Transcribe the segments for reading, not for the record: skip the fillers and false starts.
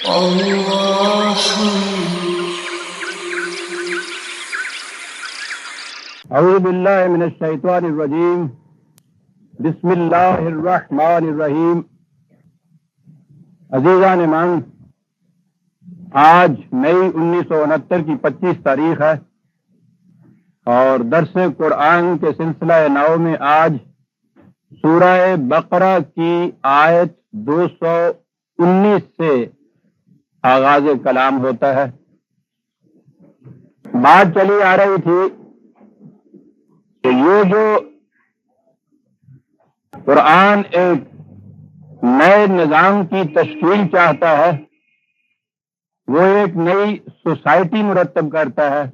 اعوذ باللہ من الشیطان الرجیم بسم اللہ الرحمن الرحیم۔ عزیزان من، آج مئی 1969 کی 25 تاریخ ہے اور درس قرآن کے سلسلہ نو میں آج سورہ بقرہ کی آیت 219 سے آغاز کلام ہوتا ہے۔ بات چلی آ رہی تھی کہ یہ جو قرآن ایک نئے نظام کی تشکیل چاہتا ہے، وہ ایک نئی سوسائٹی مرتب کرتا ہے۔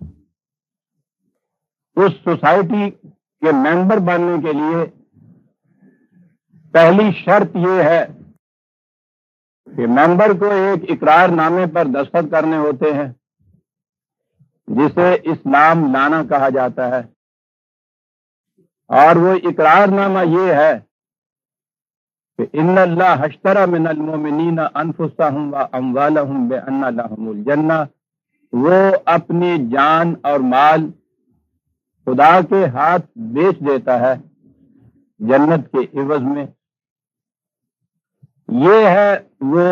اس سوسائٹی کے ممبر بننے کے لیے پہلی شرط یہ ہے کہ ممبر کو ایک اقرار نامے پر دستخط کرنے ہوتے ہیں، جسے اسلام لانا کہا جاتا ہے، اور وہ اقرار نامہ یہ ہے کہ ان اللہ اشتری من المؤمنین انفسهم واموالهم بان لهم الجنہ، وہ اپنی جان اور مال خدا کے ہاتھ بیچ دیتا ہے جنت کے عوض میں۔ یہ ہے وہ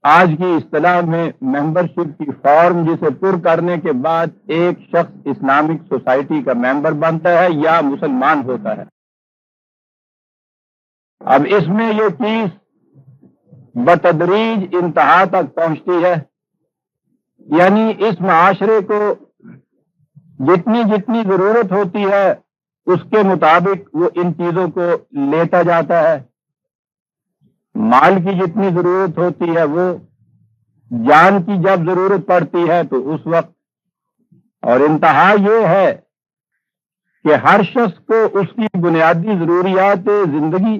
آج کی اصطلاح میں ممبرشپ کی فارم، جسے پر کرنے کے بعد ایک شخص اسلامک سوسائٹی کا ممبر بنتا ہے یا مسلمان ہوتا ہے۔ اب اس میں یہ چیز بتدریج انتہا تک پہنچتی ہے، یعنی اس معاشرے کو جتنی جتنی ضرورت ہوتی ہے اس کے مطابق وہ ان چیزوں کو لیتا جاتا ہے۔ مال کی جتنی ضرورت ہوتی ہے وہ، جان کی جب ضرورت پڑتی ہے تو اس وقت، اور انتہا یہ ہے کہ ہر شخص کو اس کی بنیادی ضروریات زندگی،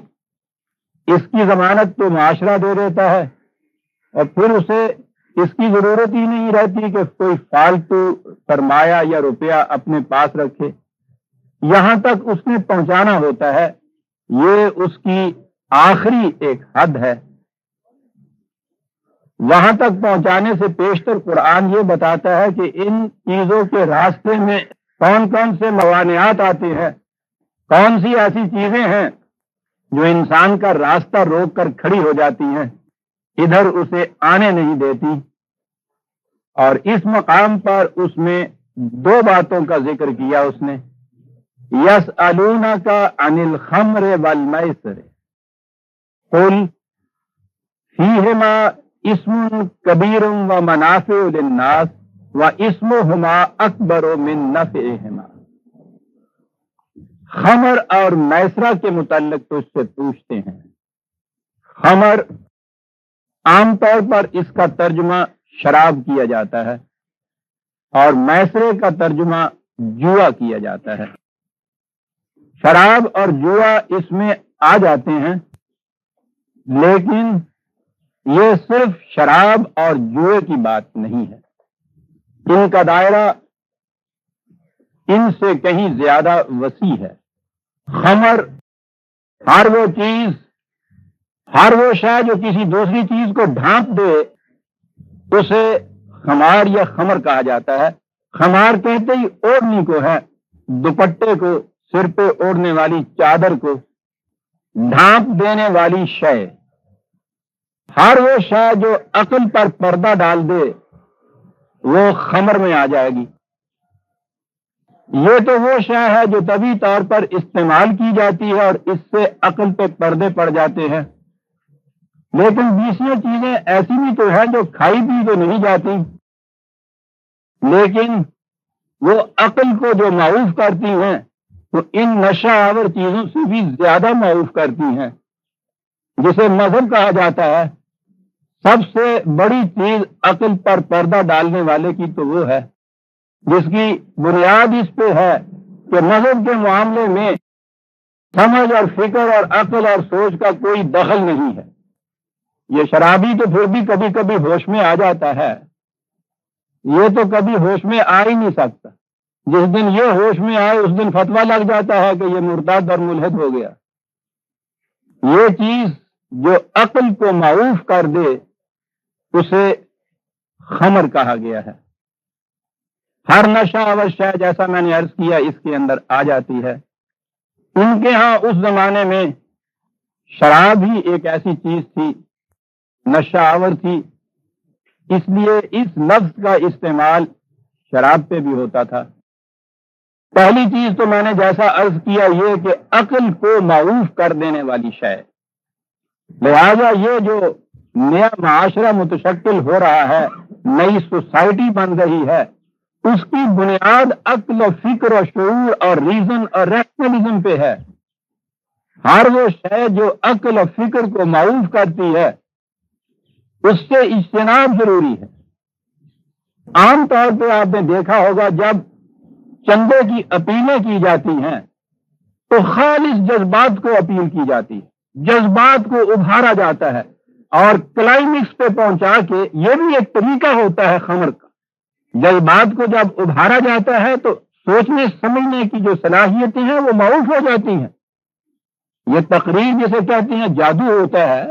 اس کی ضمانت تو معاشرہ دے دیتا ہے، اور پھر اسے اس کی ضرورت ہی نہیں رہتی کہ کوئی فالتو سرمایہ یا روپیہ اپنے پاس رکھے۔ یہاں تک اس نے پہنچانا ہوتا ہے، یہ اس کی آخری ایک حد ہے۔ وہاں تک پہنچانے سے پیشتر قرآن یہ بتاتا ہے کہ ان چیزوں کے راستے میں کون کون سے موانعات آتے ہیں، کون سی ایسی چیزیں ہیں جو انسان کا راستہ روک کر کھڑی ہو جاتی ہیں، ادھر اسے آنے نہیں دیتی۔ اور اس مقام پر اس میں دو باتوں کا ذکر کیا اس نے، یسألونک عن الخمر والمیسر قل فیہما اسم کبیر ومنافع للناس واسمہما اکبر من نفعہما۔ خمر اور میسرہ کے متعلق تو اس سے پوچھتے ہیں۔ خمر عام طور پر اس کا ترجمہ شراب کیا جاتا ہے، اور میسرے کا ترجمہ جوا کیا جاتا ہے۔ شراب اور جوا اس میں آ جاتے ہیں، لیکن یہ صرف شراب اور جوئے کی بات نہیں ہے، ان کا دائرہ ان سے کہیں زیادہ وسیع ہے۔ خمر ہر وہ چیز، ہر وہ شے جو کسی دوسری چیز کو ڈھانپ دے، اسے خمار یا خمر کہا جاتا ہے۔ خمار کہتے ہی اوڑھنی کو ہے، دوپٹے کو، سر پہ اوڑھنے والی چادر کو، ڈھانپ دینے والی شے۔ ہر وہ شے جو عقل پر پردہ ڈال دے وہ خمر میں آ جائے گی۔ یہ تو وہ شے ہے جو طبی طور پر استعمال کی جاتی ہے اور اس سے عقل پہ پردے پڑ جاتے ہیں، لیکن دوسری چیزیں ایسی بھی تو ہیں جو کھائی بھی تو نہیں جاتی، لیکن وہ عقل کو جو معروف کرتی ہیں تو ان نشہ آور چیزوں سے بھی زیادہ معروف کرتی ہیں، جسے مذہب کہا جاتا ہے۔ سب سے بڑی چیز عقل پر پردہ ڈالنے والے کی تو وہ ہے جس کی بنیاد اس پہ ہے کہ مذہب کے معاملے میں سمجھ اور فکر اور عقل اور سوچ کا کوئی دخل نہیں ہے۔ یہ شرابی تو پھر بھی کبھی کبھی ہوش میں آ جاتا ہے، یہ تو کبھی ہوش میں آ ہی نہیں سکتا۔ جس دن یہ ہوش میں آئے اس دن فتویٰ لگ جاتا ہے کہ یہ مرتد اور ملحد ہو گیا۔ یہ چیز جو عقل کو معروف کر دے اسے خمر کہا گیا ہے۔ ہر نشہ اور شے جیسا میں نے عرض کیا اس کے اندر آ جاتی ہے۔ ان کے ہاں اس زمانے میں شراب ہی ایک ایسی چیز تھی، نشہ آور تھی، اس لیے اس لفظ کا استعمال شراب پہ بھی ہوتا تھا۔ پہلی چیز تو میں نے جیسا عرض کیا یہ کہ عقل کو معروف کر دینے والی شے، لہذا یہ جو نیا معاشرہ متشکل ہو رہا ہے، نئی سوسائٹی بن رہی ہے، اس کی بنیاد عقل و فکر و شعور اور ریزن اور ریشنلزم پہ ہے۔ ہر وہ شے جو عقل و فکر کو معروف کرتی ہے اس سے اجتناب ضروری ہے۔ عام طور پہ آپ نے دیکھا ہوگا جب چندے کی اپیلیں کی جاتی ہیں تو خالص جذبات کو اپیل کی جاتی ہے، جذبات کو ابھارا جاتا ہے اور کلائمیکس پہ پہنچا کے، یہ بھی ایک طریقہ ہوتا ہے خمر کا، جذبات کو جب ابھارا جاتا ہے تو سوچنے سمجھنے کی جو صلاحیتیں ہیں وہ معروف ہو جاتی ہیں۔ یہ تقریر جسے کہتے ہیں جادو ہوتا ہے،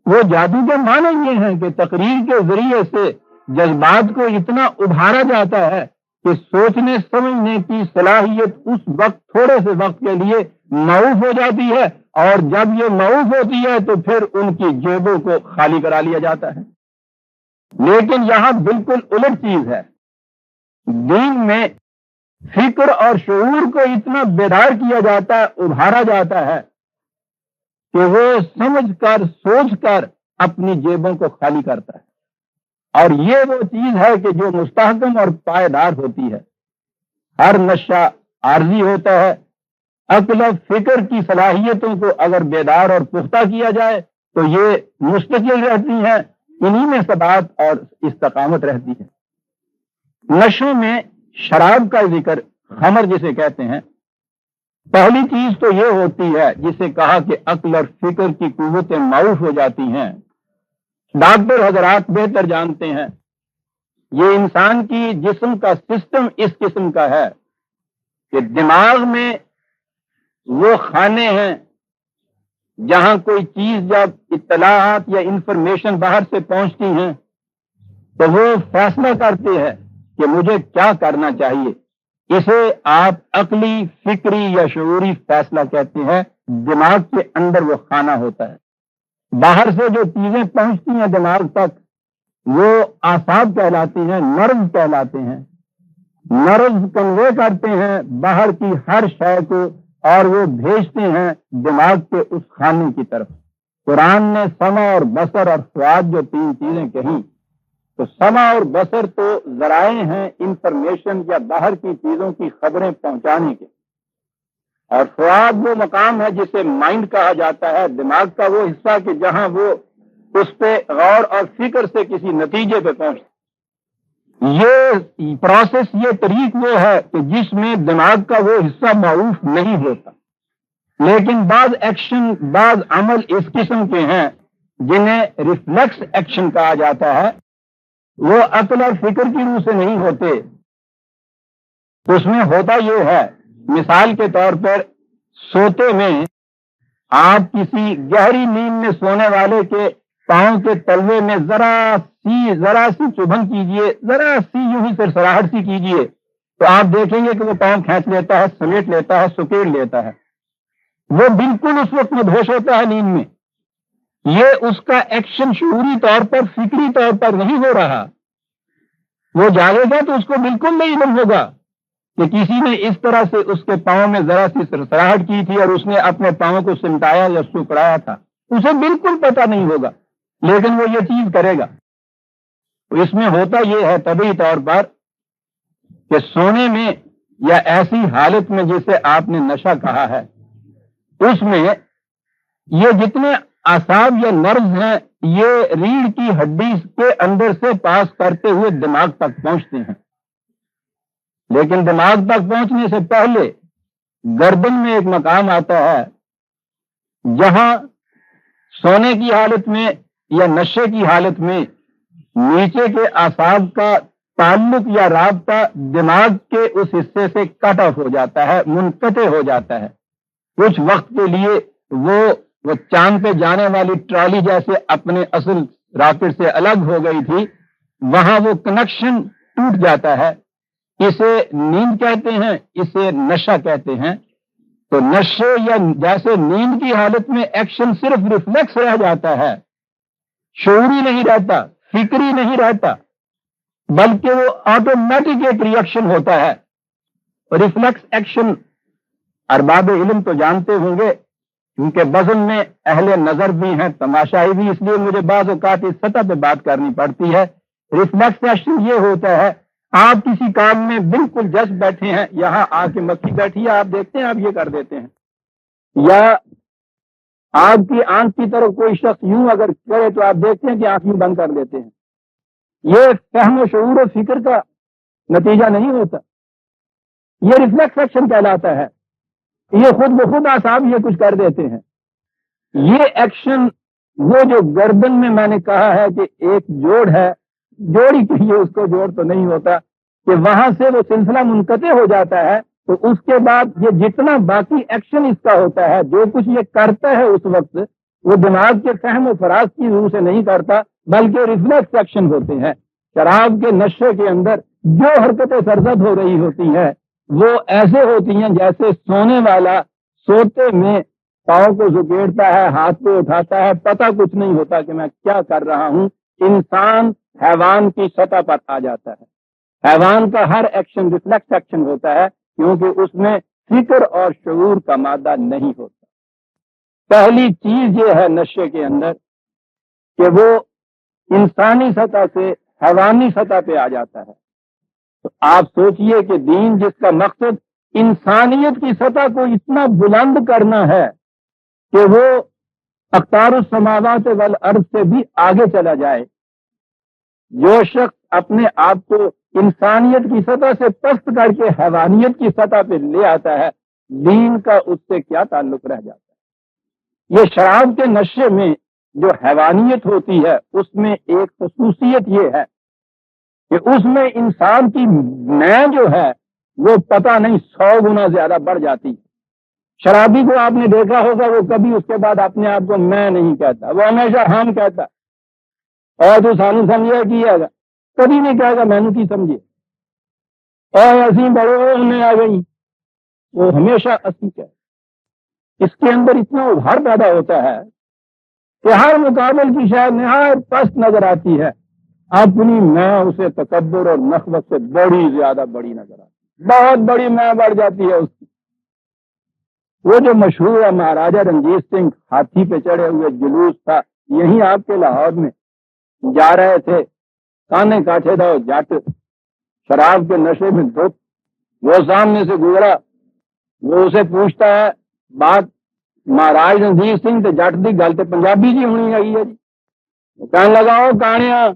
وہ جادو کے معنی یہ ہیں کہ تقریر کے ذریعے سے جذبات کو اتنا ابھارا جاتا ہے کہ سوچنے سمجھنے کی صلاحیت اس وقت تھوڑے سے وقت کے لیے معروف ہو جاتی ہے، اور جب یہ معروف ہوتی ہے تو پھر ان کی جیبوں کو خالی کرا لیا جاتا ہے۔ لیکن یہاں بالکل الٹ چیز ہے، دین میں فکر اور شعور کو اتنا بیدار کیا جاتا ہے، ابھارا جاتا ہے کہ وہ سمجھ کر سوچ کر اپنی جیبوں کو خالی کرتا ہے، اور یہ وہ چیز ہے کہ جو مستحکم اور پائیدار ہوتی ہے۔ ہر نشہ عارضی ہوتا ہے، عقل و فکر کی صلاحیتوں کو اگر بیدار اور پختہ کیا جائے تو یہ مستقل رہتی ہیں، انہی میں ثبات اور استقامت رہتی ہے۔ نشوں میں شراب کا ذکر، خمر جسے کہتے ہیں، پہلی چیز تو یہ ہوتی ہے جسے کہا کہ عقل اور فکر کی قوتیں معروف ہو جاتی ہیں۔ ڈاکٹر حضرات بہتر جانتے ہیں، یہ انسان کی جسم کا سسٹم اس قسم کا ہے کہ دماغ میں وہ خانے ہیں جہاں کوئی چیز جب اطلاعات یا انفارمیشن باہر سے پہنچتی ہیں تو وہ فیصلہ کرتے ہیں کہ مجھے کیا کرنا چاہیے۔ اسے آپ عقلی، فکری یا شعوری فیصلہ کہتے ہیں۔ دماغ کے اندر وہ خانہ ہوتا ہے، باہر سے جو چیزیں پہنچتی ہیں دماغ تک وہ اعصاب کہلاتی ہیں، نرو کہلاتے ہیں۔ نرو کنوے کرتے ہیں باہر کی ہر شے کو اور وہ بھیجتے ہیں دماغ کے اس خانے کی طرف۔ قرآن نے سمع اور بصر اور فؤاد جو تین چیزیں کہیں، تو سمع اور بصر تو ذرائع ہیں انفارمیشن یا باہر کی چیزوں کی خبریں پہنچانے کے، اور فؤاد وہ مقام ہے جسے مائنڈ کہا جاتا ہے، دماغ کا وہ حصہ کہ جہاں وہ اس پہ غور اور فکر سے کسی نتیجے پہ پہنچتا۔ یہ پروسیس، یہ طریق وہ ہے کہ جس میں دماغ کا وہ حصہ معروف نہیں ہوتا، لیکن بعض ایکشن، بعض عمل اس قسم کے ہیں جنہیں ریفلیکس ایکشن کہا جاتا ہے، وہ عقل اور فکر کی روح سے نہیں ہوتے۔ اس میں ہوتا یہ ہے، مثال کے طور پر سوتے میں آپ کسی گہری نیند میں سونے والے کے پاؤں کے تلوے میں ذرا سی چبھن کیجئے، ذرا سی یوں ہی سرسراہٹ سی کیجئے، تو آپ دیکھیں گے کہ وہ پاؤں کھینچ لیتا ہے، سمیٹ لیتا ہے، سکیڑ لیتا ہے۔ وہ بالکل اس وقت مدہوش ہوتا ہے نیند میں۔ یہ اس کا ایکشن شعوری طور پر، فکری طور پر نہیں ہو رہا۔ وہ جاگے گا تو اس کو بالکل نہیں علم ہوگا کہ کسی نے اس طرح سے اس کے پاؤں میں ذرا سی سرسراہٹ کی تھی اور اس نے اپنے پاؤں کو سمٹایا یا سکڑایا تھا، اسے بالکل پتہ نہیں ہوگا، لیکن وہ یہ چیز کرے گا۔ تو اس میں ہوتا یہ ہے طبعی طور پر کہ سونے میں یا ایسی حالت میں جسے آپ نے نشہ کہا ہے، اس میں یہ جتنے اعصاب یا نروز ہیں یہ ریڑھ کی ہڈی کے اندر سے پاس کرتے ہوئے دماغ تک پہنچتے ہیں، لیکن دماغ تک پہنچنے سے پہلے گردن میں ایک مقام آتا ہے جہاں سونے کی حالت میں یا نشے کی حالت میں نیچے کے اعصاب کا تعلق یا رابطہ دماغ کے اس حصے سے کٹ آف ہو جاتا ہے، منقطع ہو جاتا ہے۔ کچھ وقت کے لیے وہ چاند پہ جانے والی ٹرالی جیسے اپنے اصل راکٹ سے الگ ہو گئی تھی، وہاں وہ کنیکشن ٹوٹ جاتا ہے. اسے نیند کہتے ہیں, اسے نشہ کہتے ہیں. تو نشے یا جیسے نیند کی حالت میں ایکشن صرف ریفلیکس رہ جاتا ہے, شعوری نہیں رہتا, فکری نہیں رہتا, بلکہ وہ آٹومیٹک ایک ریئیکشن ہوتا ہے. ریفلیکس ایکشن ارباب علم تو جانتے ہوں گے, کیونکہ بزم میں اہل نظر بھی ہیں, تماشائی بھی, اس لیے مجھے بعض اوقات اس سطح پہ بات کرنی پڑتی ہے. ریفلیکس ایکشن یہ ہوتا ہے, آپ کسی کام میں بالکل جس بیٹھے ہیں, یہاں آ کے مکھی بیٹھی ہے, آپ دیکھتے ہیں آپ یہ کر دیتے ہیں, یا آپ کی آنکھ کی طرف کوئی شخص یوں اگر کرے تو آپ دیکھتے ہیں کہ آنکھ یوں بند کر دیتے ہیں. یہ فہم و شعور و فکر کا نتیجہ نہیں ہوتا, یہ ریفلیکس ایکشن کہلاتا ہے. یہ خود بخود اعصاب یہ کچھ کر دیتے ہیں. یہ ایکشن وہ جو گردن میں میں نے کہا ہے کہ ایک جوڑ ہے, جوڑی کے لیے اس کو جوڑ تو نہیں ہوتا, کہ وہاں سے وہ سلسلہ منقطع ہو جاتا ہے, تو اس کے بعد یہ جتنا باقی ایکشن اس کا ہوتا ہے, جو کچھ یہ کرتا ہے اس وقت, وہ دماغ کے فہم و فراز کی روح سے نہیں کرتا, بلکہ ریفلیکس ایکشن ہوتے ہیں. شراب کے نشے کے اندر جو حرکتیں سرزد ہو رہی ہوتی ہیں وہ ایسے ہوتی ہیں جیسے سونے والا سوتے میں پاؤں کو جھکیڑتا ہے, ہاتھ کو اٹھاتا ہے, پتہ کچھ نہیں ہوتا کہ میں کیا کر رہا ہوں. انسان حیوان کی سطح پر آ جاتا ہے. حیوان کا ہر ایکشن ریفلیکس ایکشن ہوتا ہے, کیونکہ اس میں فکر اور شعور کا مادہ نہیں ہوتا. پہلی چیز یہ ہے نشے کے اندر کہ وہ انسانی سطح سے حیوانی سطح پہ آ جاتا ہے. تو آپ سوچئے کہ دین جس کا مقصد انسانیت کی سطح کو اتنا بلند کرنا ہے کہ وہ اقطار السماوات والارض سے بھی آگے چلا جائے, جو شخص اپنے آپ کو انسانیت کی سطح سے پست کر کے حیوانیت کی سطح پہ لے آتا ہے, دین کا اس سے کیا تعلق رہ جاتا ہے. یہ شراب کے نشے میں جو حیوانیت ہوتی ہے اس میں ایک خصوصیت یہ ہے کہ اس میں انسان کی میں جو ہے وہ پتہ نہیں 100 گنا زیادہ بڑھ جاتی ہے. شرابی کو آپ نے دیکھا ہوگا, وہ کبھی اس کے بعد اپنے آپ کو میں نہیں کہتا, وہ ہمیشہ ہم کہتا, اور تو سانو سمجھے کیا گا, کبھی نہیں کہے گا میں نے کی سمجھے, اور اسی بڑے انہیں آ گئی, وہ ہمیشہ اسی کہے. اس کے اندر اتنا ابھار پیدا ہوتا ہے کہ ہر مقابل کی شاید نہایت پست نظر آتی ہے, اپنی میں اسے تکبر اور نخوت سے بڑی زیادہ بڑی نظر آتی, بہت بڑی میں بڑھ جاتی ہے اس کی. وہ جو مشہور ہے مہاراجہ رنجیت سنگھ ہاتھی پہ چڑھے ہوئے جلوس تھا, یہیں آپ کے لاہور میں جا رہے تھے, کانے کاٹھے تھا جٹ شراب کے نشے میں دھت, وہ سامنے سے گزرا, وہ اسے پوچھتا ہے بات مہاراج رنجیت سنگھ تو جٹ دی گل تو پنجابی جی ہونی آئی ہے جی. کہنے لگا او کانیا,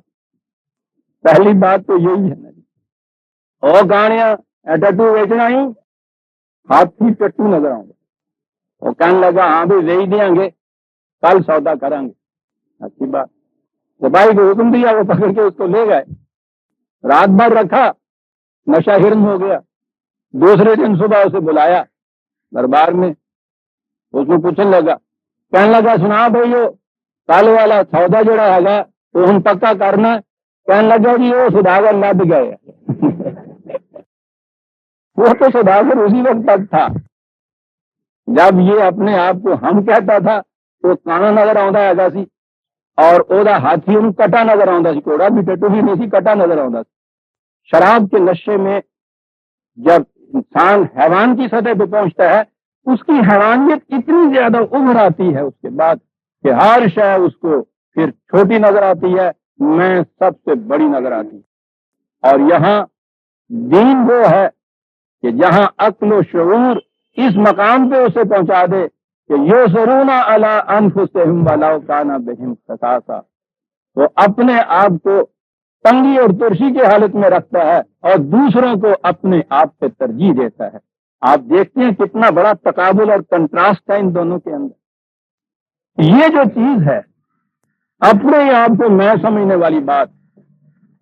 پہلی بات تو یہی ہے نا جی, او کانیا ٹٹو بیچنا ہی, ہاتھی ٹٹو نظر آؤں گا. وہ کہنے لگا ہاں بھی ویچ دیں گے, کل سودا کریں گے. اچھی بات. سپاہی کو حکم دیا, وہ پکڑ کے اس کو لے گئے, رات بھر رکھا, نشہ ہرن ہو گیا. دوسرے دن صبح اسے بلایا دربار میں, اس میں پوچھنے لگا, کہنے لگا سنا بھائیو کل والا سودا جڑا ہے تو ہم پکا کرنا. کہنے لگا جی وہ سوداگر لد گئے. وہ تو سوداگر اسی وقت تک تھا جب یہ اپنے آپ کو ہم کہتا تھا, تو کانا نظر آتا ہے سی, اور او دا ہاتھی ان کٹا نظر آتا سی, کوڑا بھی ٹٹو بھی نہیں سی, کٹا نظر آتا سی. شراب کے نشے میں جب انسان حیوان کی سطح پہ پہنچتا ہے, اس کی حیوانیت اتنی زیادہ ابھر آتی ہے اس کے بعد کہ ہر شے اس کو پھر چھوٹی نظر آتی ہے, میں سب سے بڑی نظر آتی ہے. اور یہاں دین وہ ہے کہ جہاں عقل و شعور اس مقام پہ اسے پہنچا دے کہ یسرون علی انفسہم ولو کان بہم خصاصہ, وہ اپنے آپ کو تنگی اور ترشی کی حالت میں رکھتا ہے اور دوسروں کو اپنے آپ پہ ترجیح دیتا ہے. آپ دیکھتے ہیں کتنا بڑا تقابل اور کنٹراسٹ ہے ان دونوں کے اندر. یہ جو چیز ہے اپنے آپ کو میں سمجھنے والی بات,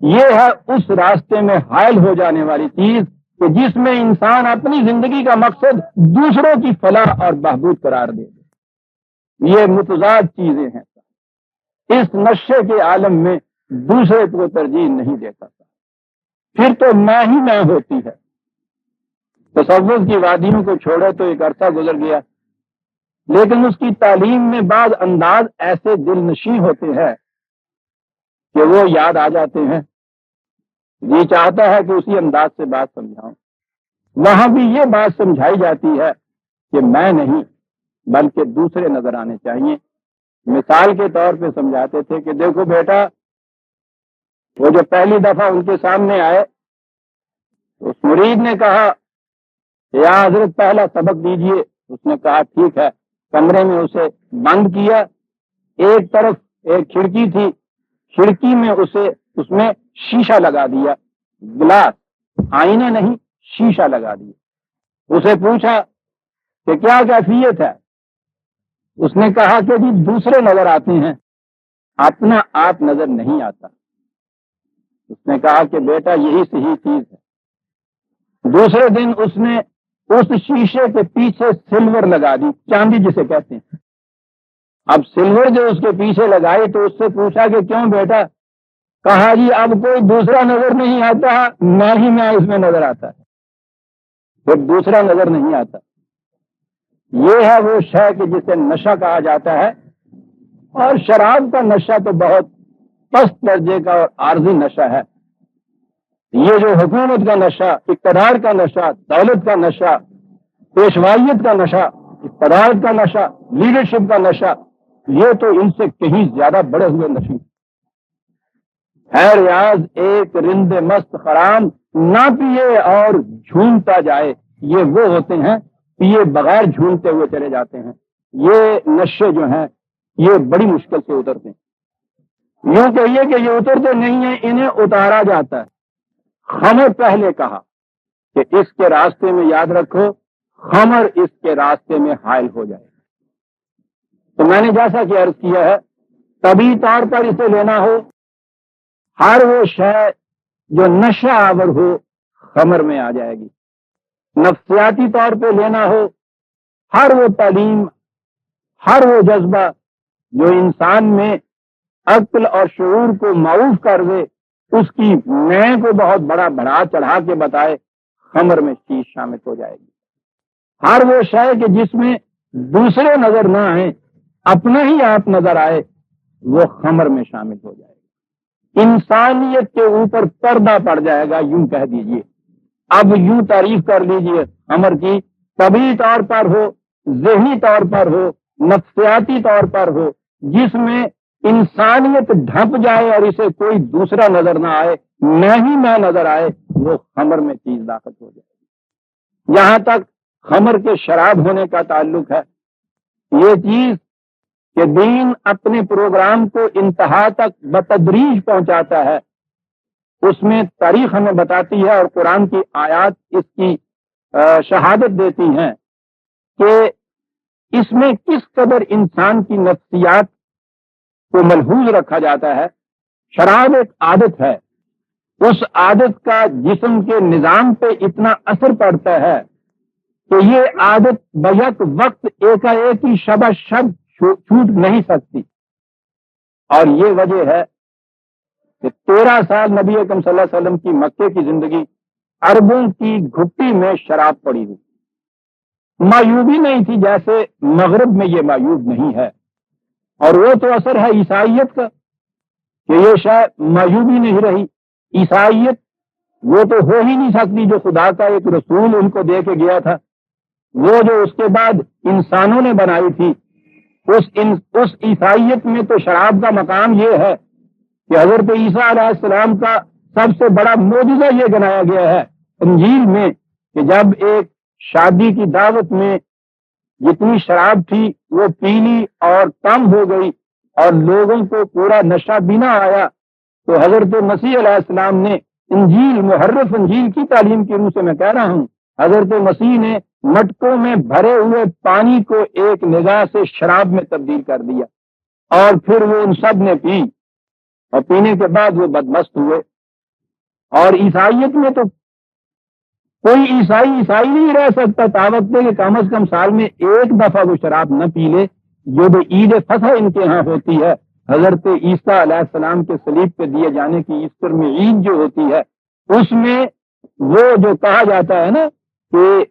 یہ ہے اس راستے میں حائل ہو جانے والی چیز کہ جس میں انسان اپنی زندگی کا مقصد دوسروں کی فلاح اور بہبود قرار دے دے. یہ متضاد چیزیں ہیں. اس نشے کے عالم میں دوسرے کو ترجیح نہیں دیتا تھا، پھر تو میں ہی میں ہوتی ہے۔ تصوف کی وادیوں کو چھوڑے تو ایک عرصہ گزر گیا، لیکن اس کی تعلیم میں بعض انداز ایسے دل نشیں ہوتے ہیں کہ وہ یاد آ جاتے ہیں، جی چاہتا ہے کہ اسی انداز سے بات سمجھاؤں۔ وہاں بھی یہ بات سمجھائی جاتی ہے کہ میں نہیں بلکہ دوسرے نظر آنے چاہیے۔ مثال کے طور پہ سمجھاتے تھے کہ دیکھو بیٹا، وہ جو پہلی دفعہ ان کے سامنے آئے تو اس مرید نے کہا کہ یا حضرت پہلا سبق دیجئے۔ اس نے کہا ٹھیک ہے۔ کمرے میں اسے بند کیا، ایک طرف ایک کھڑکی تھی، کھڑکی میں اس میں شیشہ لگا دیا، گلاس، آئینہ نہیں، شیشہ لگا دیا۔ اسے پوچھا کہ کیا کیفیت ہے؟ اس نے کہا کہ جی دوسرے نظر آتے ہیں، اپنا آپ نظر نہیں آتا۔ اس نے کہا کہ بیٹا یہی صحیح چیز ہے۔ دوسرے دن اس نے اس شیشے کے پیچھے سلور لگا دی، چاندی جسے کہتے ہیں۔ اب سلور جو اس کے پیچھے لگائی تو اس سے پوچھا کہ کیوں بیٹا؟ کہا جی اب کوئی دوسرا نظر نہیں آتا، میں ہی میں اس میں نظر آتا ہے، پھر دوسرا نظر نہیں آتا۔ یہ ہے وہ شے کہ جسے نشہ کہا جاتا ہے، اور شراب کا نشہ تو بہت پست درجے کا اور عارضی نشہ ہے۔ یہ جو حکومت کا نشہ، اقتدار کا نشہ، دولت کا نشہ، پیشوائیت کا نشہ، اقتدار کا نشہ، لیڈرشپ کا نشہ، یہ تو ان سے کہیں زیادہ بڑے ہوئے نشے۔ ہے ریاض ایک رند مست خرام، نہ پیے اور جھومتا جائے، یہ وہ ہوتے ہیں پیے بغیر جھومتے ہوئے چلے جاتے ہیں۔ یہ نشے جو ہیں یہ بڑی مشکل سے اترتے ہیں، یوں کہیے کہ یہ اترتے نہیں ہیں، انہیں اتارا جاتا ہے۔ خمر پہلے کہا کہ اس کے راستے میں یاد رکھو، خمر اس کے راستے میں حائل ہو جائے گا۔ تو میں نے جیسا کہ عرض کیا ہے، طبی طور پر اسے لینا ہو، ہر وہ شے جو نشہ آور ہو خمر میں آ جائے گی۔ نفسیاتی طور پہ لینا ہو، ہر وہ تعلیم، ہر وہ جذبہ جو انسان میں عقل اور شعور کو معوف کر دے، اس کی میں کو بہت بڑا بڑھا چڑھا کے بتائے، خمر میں چیز شامل ہو جائے گی۔ ہر وہ شے کہ جس میں دوسرے نظر نہ آئے، اپنا ہی آپ نظر آئے، وہ خمر میں شامل ہو جائے گی۔ انسانیت کے اوپر پردہ پڑ جائے گا، یوں کہہ دیجئے۔ اب یوں تعریف کر لیجئے خمر کی، طبعی طور پر ہو، ذہنی طور پر ہو، نفسیاتی طور پر ہو، جس میں انسانیت ڈھپ جائے اور اسے کوئی دوسرا نظر نہ آئے، میں ہی میں نظر آئے، وہ خمر میں چیز داخل ہو جائے گی۔ یہاں تک خمر کے شراب ہونے کا تعلق ہے، یہ چیز کہ دین اپنے پروگرام کو انتہا تک بتدریج پہنچاتا ہے، اس میں تاریخ ہمیں بتاتی ہے اور قرآن کی آیات اس کی شہادت دیتی ہیں کہ اس میں کس قدر انسان کی نفسیات کو ملحوظ رکھا جاتا ہے۔ شراب ایک عادت ہے، اس عادت کا جسم کے نظام پہ اتنا اثر پڑتا ہے کہ یہ عادت بیک وقت ایک ہی شبہ شب چھوٹ نہیں سکتی۔ اور یہ وجہ ہے کہ 13 سال نبی اکرم صلی اللہ علیہ وسلم کی مکے کی زندگی عربوں کی گھٹی میں شراب پڑی ہوئی، معیوبی نہیں تھی جیسے مغرب میں یہ معیوب نہیں ہے۔ اور وہ تو اثر ہے عیسائیت کا کہ یہ شاید معیوبی نہیں رہی۔ عیسائیت وہ تو ہو ہی نہیں سکتی جو خدا کا ایک رسول ان کو دے کے گیا تھا، وہ جو اس کے بعد انسانوں نے بنائی تھی۔ اس عیسائیت میں تو شراب کا مقام یہ ہے کہ حضرت عیسیٰ علیہ السلام کا سب سے بڑا معجزہ یہ گنایا گیا ہے انجیل میں کہ جب ایک شادی کی دعوت میں جتنی شراب تھی وہ پیلی اور کم ہو گئی اور لوگوں کو پورا نشہ بینا آیا، تو حضرت مسیح علیہ السلام نے انجیل، محرف انجیل کی تعلیم کی روح سے میں کہہ رہا ہوں، حضرت مسیح نے مٹکوں میں بھرے ہوئے پانی کو ایک نگاہ سے شراب میں تبدیل کر دیا، اور پھر وہ ان سب نے پی، اور پینے کے بعد وہ بدمست ہوئے۔ اور عیسائیت میں تو کوئی عیسائی نہیں رہ سکتا طاقت دے کہ کم از کم سال میں ایک دفعہ وہ شراب نہ پی لے۔ جو بھی عید فصح ان کے ہاں ہوتی ہے حضرت عیسیٰ علیہ السلام کے صلیب پہ دیے جانے کی ایسٹر میں عید جو ہوتی ہے، اس میں وہ جو کہا جاتا ہے نا کہ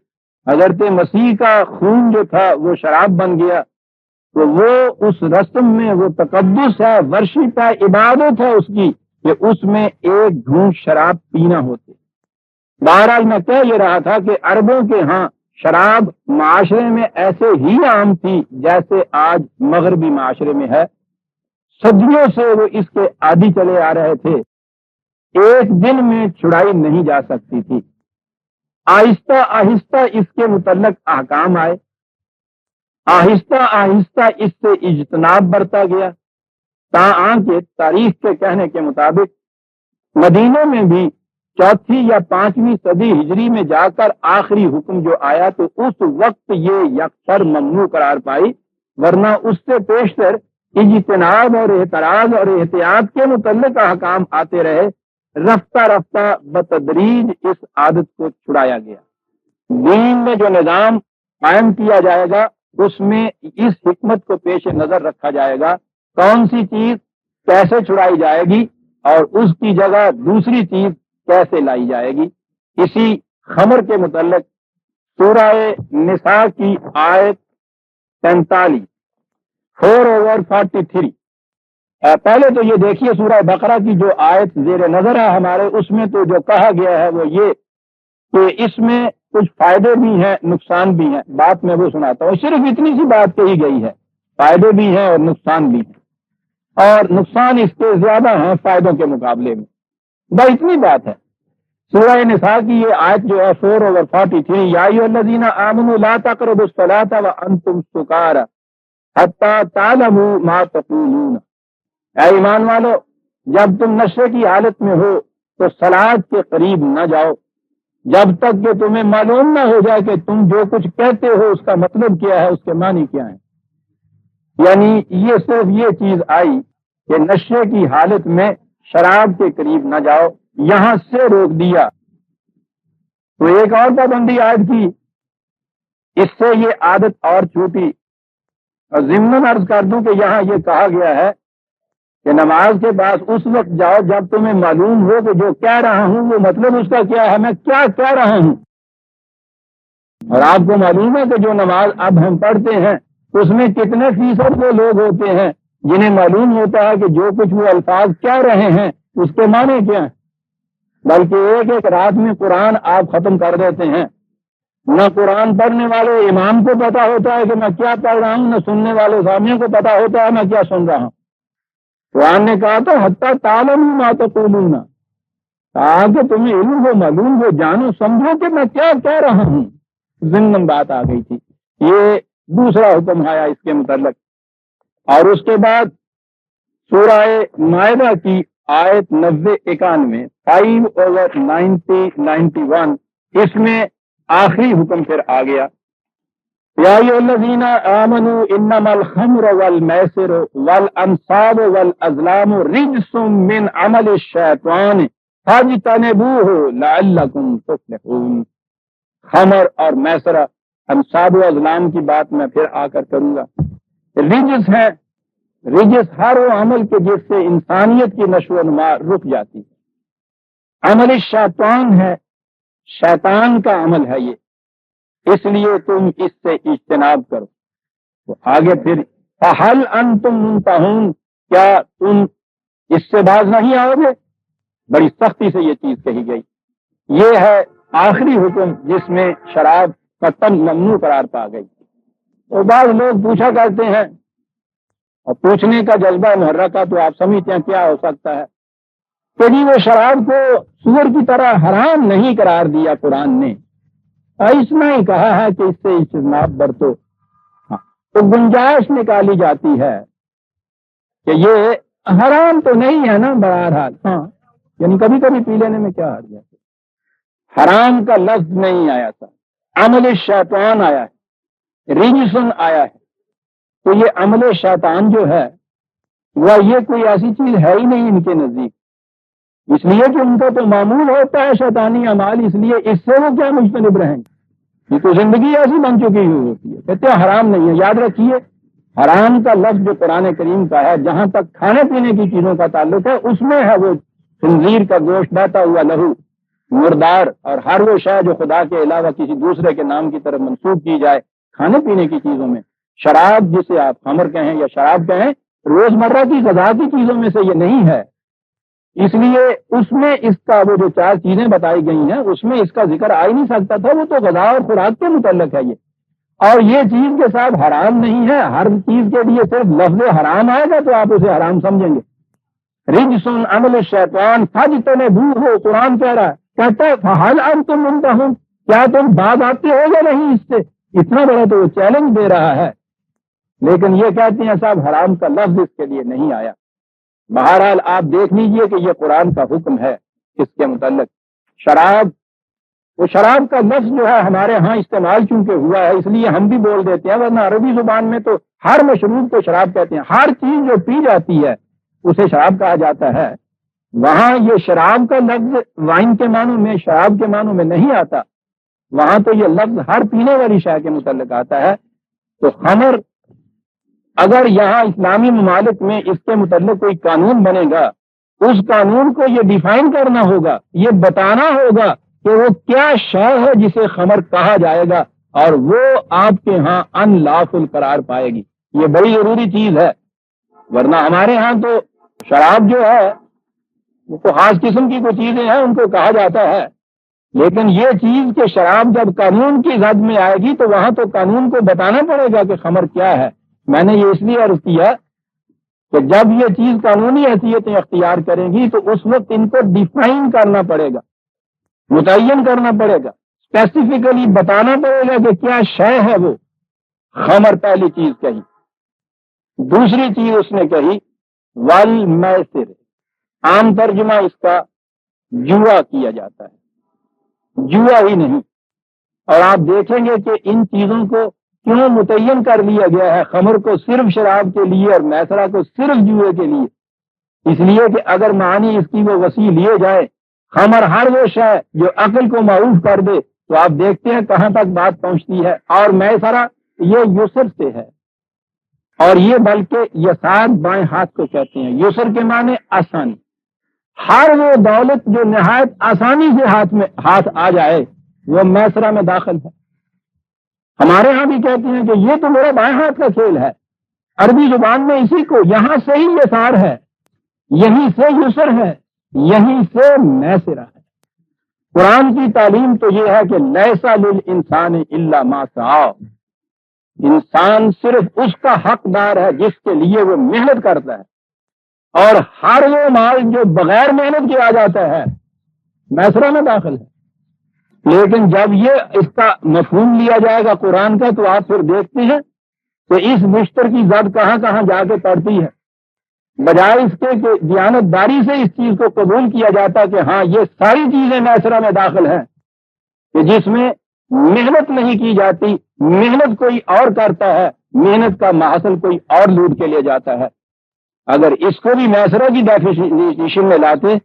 حضرت مسیح کا خون جو تھا وہ شراب بن گیا، تو وہ اس رسم میں وہ تقدس ہے، ورشپ ہے، عبادت ہے اس کی، کہ اس میں ایک گھونٹ شراب پینا ہوتے۔ بہرحال میں کہہ یہ رہا تھا کہ عربوں کے ہاں شراب معاشرے میں ایسے ہی عام تھی جیسے آج مغربی معاشرے میں ہے۔ صدیوں سے وہ اس کے عادی چلے آ رہے تھے، ایک دن میں چھڑائی نہیں جا سکتی تھی۔ آہستہ آہستہ اس کے متعلق احکام آئے، آہستہ آہستہ اس سے اجتناب برتا گیا، تاہم کہ تاریخ کے کہنے کے مطابق مدینے میں بھی چوتھی یا پانچویں صدی ہجری میں جا کر آخری حکم جو آیا تو اس وقت یہ یکسر ممنوع قرار پائی، ورنہ اس سے پیشتر اجتناب اور احتراز اور احتیاط کے متعلق احکام آتے رہے۔ رفتہ رفتہ بتدریج اس عادت کو چھڑایا گیا۔ دین میں جو نظام قائم کیا جائے گا اس میں اس حکمت کو پیش نظر رکھا جائے گا، کون سی چیز کیسے چھڑائی جائے گی اور اس کی جگہ دوسری چیز کیسے لائی جائے گی۔ اسی خمر کے متعلق سورہ نساء کی آیت 45 4/43، پہلے تو یہ دیکھیے سورہ بقرہ کی جو آیت زیر نظر ہے ہمارے، اس میں تو جو کہا گیا ہے وہ یہ کہ اس میں کچھ فائدے بھی ہیں نقصان بھی ہیں، بات میں وہ سناتا ہوں، صرف اتنی سی بات کہی گئی ہے، فائدے بھی ہیں اور نقصان بھی ہیں، اور نقصان اس کے زیادہ ہیں فائدوں کے مقابلے میں، بس اتنی بات ہے۔ سورہ نساء کی یہ آیت جو ہے 4/43، یا ایھا الذین آمنوا لا تقربوا الصلاۃ وانتم سکارى حتی تعلموا ما تقولون، اے ایمان والو جب تم نشے کی حالت میں ہو تو صلاۃ کے قریب نہ جاؤ جب تک کہ تمہیں معلوم نہ ہو جائے کہ تم جو کچھ کہتے ہو اس کا مطلب کیا ہے، اس کے معنی کیا ہے۔ یعنی یہ صرف یہ چیز آئی کہ نشے کی حالت میں شراب کے قریب نہ جاؤ، یہاں سے روک دیا۔ تو ایک اور پابندی عائد کی، اس سے یہ عادت اور چھوٹی۔ اور ضمن عرض کر دوں کہ یہاں یہ کہا گیا ہے کہ نماز کے بعد اس وقت جاؤ جب تمہیں معلوم ہو کہ جو کہہ رہا ہوں وہ مطلب اس کا کیا ہے، میں کیا کہہ رہا ہوں۔ اور آپ کو معلوم ہے کہ جو نماز اب ہم پڑھتے ہیں اس میں کتنے فیصد وہ لوگ ہوتے ہیں جنہیں معلوم ہوتا ہے کہ جو کچھ وہ الفاظ کہہ رہے ہیں اس کے معنی کیا ہیں، بلکہ ایک ایک رات میں قرآن آپ ختم کر دیتے ہیں۔ نہ قرآن پڑھنے والے امام کو پتا ہوتا ہے کہ میں کیا پڑھ رہا ہوں، نہ سننے والے سامعین کو پتا ہوتا ہے میں کیا سن رہا ہوں۔ قرآن نے کہا تو حتی تعلموا ما تقولون، تاکہ تمہیں علم ہو، معلوم ہو، جانو، سمجھو کہ میں کیا کہہ رہا ہوں۔ ضمن بات آ گئی تھی، یہ دوسرا حکم آیا اس کے متعلق۔ اور اس کے بعد سورہ مائدہ کی آیت 90-91 5/90-91، اس میں آخری حکم پھر آ گیا، یا ایھا الذین آمنوا انما الخمر والمیسر والانصاب والازلام رجس من عمل الشیطان فاجتنبوہ لعلکم تفلحون۔ خمر اور میسرہ، انصاب و ازلام کی بات میں پھر آ کر کروں گا۔ رجس ہے، رجس ہر وہ عمل کے جس سے انسانیت کی نشو و نما رک جاتی ہے۔ عمل الشیطان ہے، شیطان کا عمل ہے یہ، اس لیے تم اس سے اجتناب کرو۔ تو آگے پھر فَهَلْ أَنْتُمْ مُنْتَهُونَ، کیا تم اس سے باز نہیں آؤ گے؟ بڑی سختی سے یہ چیز کہی گئی۔ یہ ہے آخری حکم جس میں شراب قطعاً ممنوع قرار پا گئی۔ تو بعض لوگ پوچھا کرتے ہیں، اور پوچھنے کا جذبہ محرکہ تو آپ سمجھتے ہیں کیا ہو سکتا ہے کہ جی وہ شراب کو سور کی طرح حرام نہیں قرار دیا قرآن نے، اتنا ہی کہا ہے کہ اس سے اجتناب برتو۔ تو گنجائش نکالی جاتی ہے کہ یہ حرام تو نہیں ہے نا بہرحال، ہاں یعنی کبھی کبھی پی لینے میں کیا حرج ہے۔ حرام کا لفظ نہیں آیا تھا، عمل شیطان آیا ہے، رجسن آیا ہے۔ تو یہ عمل شیطان جو ہے وہ یہ کوئی ایسی چیز ہے ہی نہیں ان کے نزدیک، اس لیے کہ ان کا تو معمول ہوتا ہے شیطانی اعمال، اس لیے اس سے وہ کیا مجتنب رہیں گے، یہ تو زندگی ایسی بن چکی ہوئی ہوتی ہے، کہتے ہیں حرام نہیں ہے۔ یاد رکھیے حرام کا لفظ جو قرآن کریم کا ہے، جہاں تک کھانے پینے کی چیزوں کا تعلق ہے، اس میں ہے وہ خنزیر کا گوشت، بہتا ہوا لہو، مردار، اور ہر وہ شے جو خدا کے علاوہ کسی دوسرے کے نام کی طرف منسوب کی جائے کھانے پینے کی چیزوں میں۔ شراب جسے آپ خمر کہیں یا شراب کہیں، روزمرہ کی غذا کی چیزوں میں سے یہ نہیں ہے، اس لیے اس میں اس کا وہ جو 4 چیزیں بتائی گئی ہیں اس میں اس کا ذکر آ ہی نہیں سکتا تھا، وہ تو غذا اور خوراک کے متعلق ہے یہ، اور یہ چیز کے ساتھ حرام نہیں ہے۔ ہر چیز کے لیے صرف لفظ حرام آئے گا تو آپ اسے حرام سمجھیں گے۔ رجسن عمل الشیطان فاجتنبوہ، قرآن کہہ رہا ہے، کہتا ہے فہل انتم منتہون، کیا تم باز آتے ہو یا نہیں اس سے؟ اتنا بڑا تو وہ چیلنج دے رہا ہے، لیکن یہ کہتے ہیں صاحب حرام کا لفظ اس کے لیے نہیں آیا۔ بہرحال آپ دیکھ لیجئے کہ یہ قرآن کا حکم ہے اس کے متعلق۔ شراب، وہ شراب کا لفظ جو ہے ہمارے ہاں استعمال چونکہ ہوا ہے اس لیے ہم بھی بول دیتے ہیں، ورنہ عربی زبان میں تو ہر مشروب کو شراب کہتے ہیں، ہر چیز جو پی جاتی ہے اسے شراب کہا جاتا ہے۔ وہاں یہ شراب کا لفظ وائن کے معنوں میں، شراب کے معنوں میں نہیں آتا، وہاں تو یہ لفظ ہر پینے والی شے کے متعلق آتا ہے۔ تو خمر اگر یہاں اسلامی ممالک میں اس کے متعلق کوئی قانون بنے گا، اس قانون کو یہ ڈیفائن کرنا ہوگا، یہ بتانا ہوگا کہ وہ کیا شے ہے جسے خمر کہا جائے گا، اور وہ آپ کے ہاں ان لافل قرار پائے گی۔ یہ بڑی ضروری چیز ہے، ورنہ ہمارے ہاں تو شراب جو ہے وہ تو خاص قسم کی کوئی چیزیں ہیں ان کو کہا جاتا ہے، لیکن یہ چیز کہ شراب جب قانون کی زد میں آئے گی تو وہاں تو قانون کو بتانا پڑے گا کہ خمر کیا ہے۔ میں نے یہ اس لیے عرض کیا کہ جب یہ چیز قانونی حیثیتیں اختیار کریں گی تو اس وقت ان کو ڈیفائن کرنا پڑے گا، متعین کرنا پڑے گا، اسپیسیفکلی بتانا پڑے گا کہ کیا شے ہے وہ۔ خمر پہلی چیز کہی، دوسری چیز اس نے کہی والمیسر، عام ترجمہ اس کا جوا کیا جاتا ہے، جوا ہی نہیں۔ اور آپ دیکھیں گے کہ ان چیزوں کو کیوں متعین کر لیا گیا ہے، خمر کو صرف شراب کے لیے اور میسرہ کو صرف جوئے کے لیے، اس لیے کہ اگر معنی اس کی وہ وسیع لیے جائے، خمر ہر وہ شے جو عقل کو معروف کر دے، تو آپ دیکھتے ہیں کہاں تک بات پہنچتی ہے، اور میسرہ یہ یسر سے ہے، اور یہ بلکہ یسار بائیں ہاتھ کو کہتے ہیں۔ یسر کے معنی آسانی، ہر وہ دولت جو نہایت آسانی سے ہاتھ آ جائے وہ میسرہ میں داخل ہے۔ ہمارے ہاں بھی کہتے ہیں کہ یہ تو میرا بائیں ہاتھ کا کھیل ہے، عربی زبان میں اسی کو یہاں سے ہی یسار ہے، یہیں سے یسر ہے، یہیں سے میسرہ ہے۔ قرآن کی تعلیم تو یہ ہے کہ لیسا للانسان الا ما سعی، انسان صرف اس کا حقدار ہے جس کے لیے وہ محنت کرتا ہے، اور ہر وہ مال جو بغیر محنت کے آ جاتا ہے میسرہ میں داخل ہے۔ لیکن جب یہ اس کا مفہوم لیا جائے گا قرآن کا تو آپ پھر دیکھتے ہیں کہ اس بستر کی زد کہاں کہاں جا کے پڑتی ہے، بجائے اس کے کہ دیانتداری سے اس چیز کو قبول کیا جاتا کہ ہاں یہ ساری چیزیں میسرہ میں داخل ہیں، کہ جس میں محنت نہیں کی جاتی، محنت کوئی اور کرتا ہے، محنت کا محصل کوئی اور لوٹ کے لے جاتا ہے۔ اگر اس کو بھی میسرہ کی ڈیفینیشن میں لاتے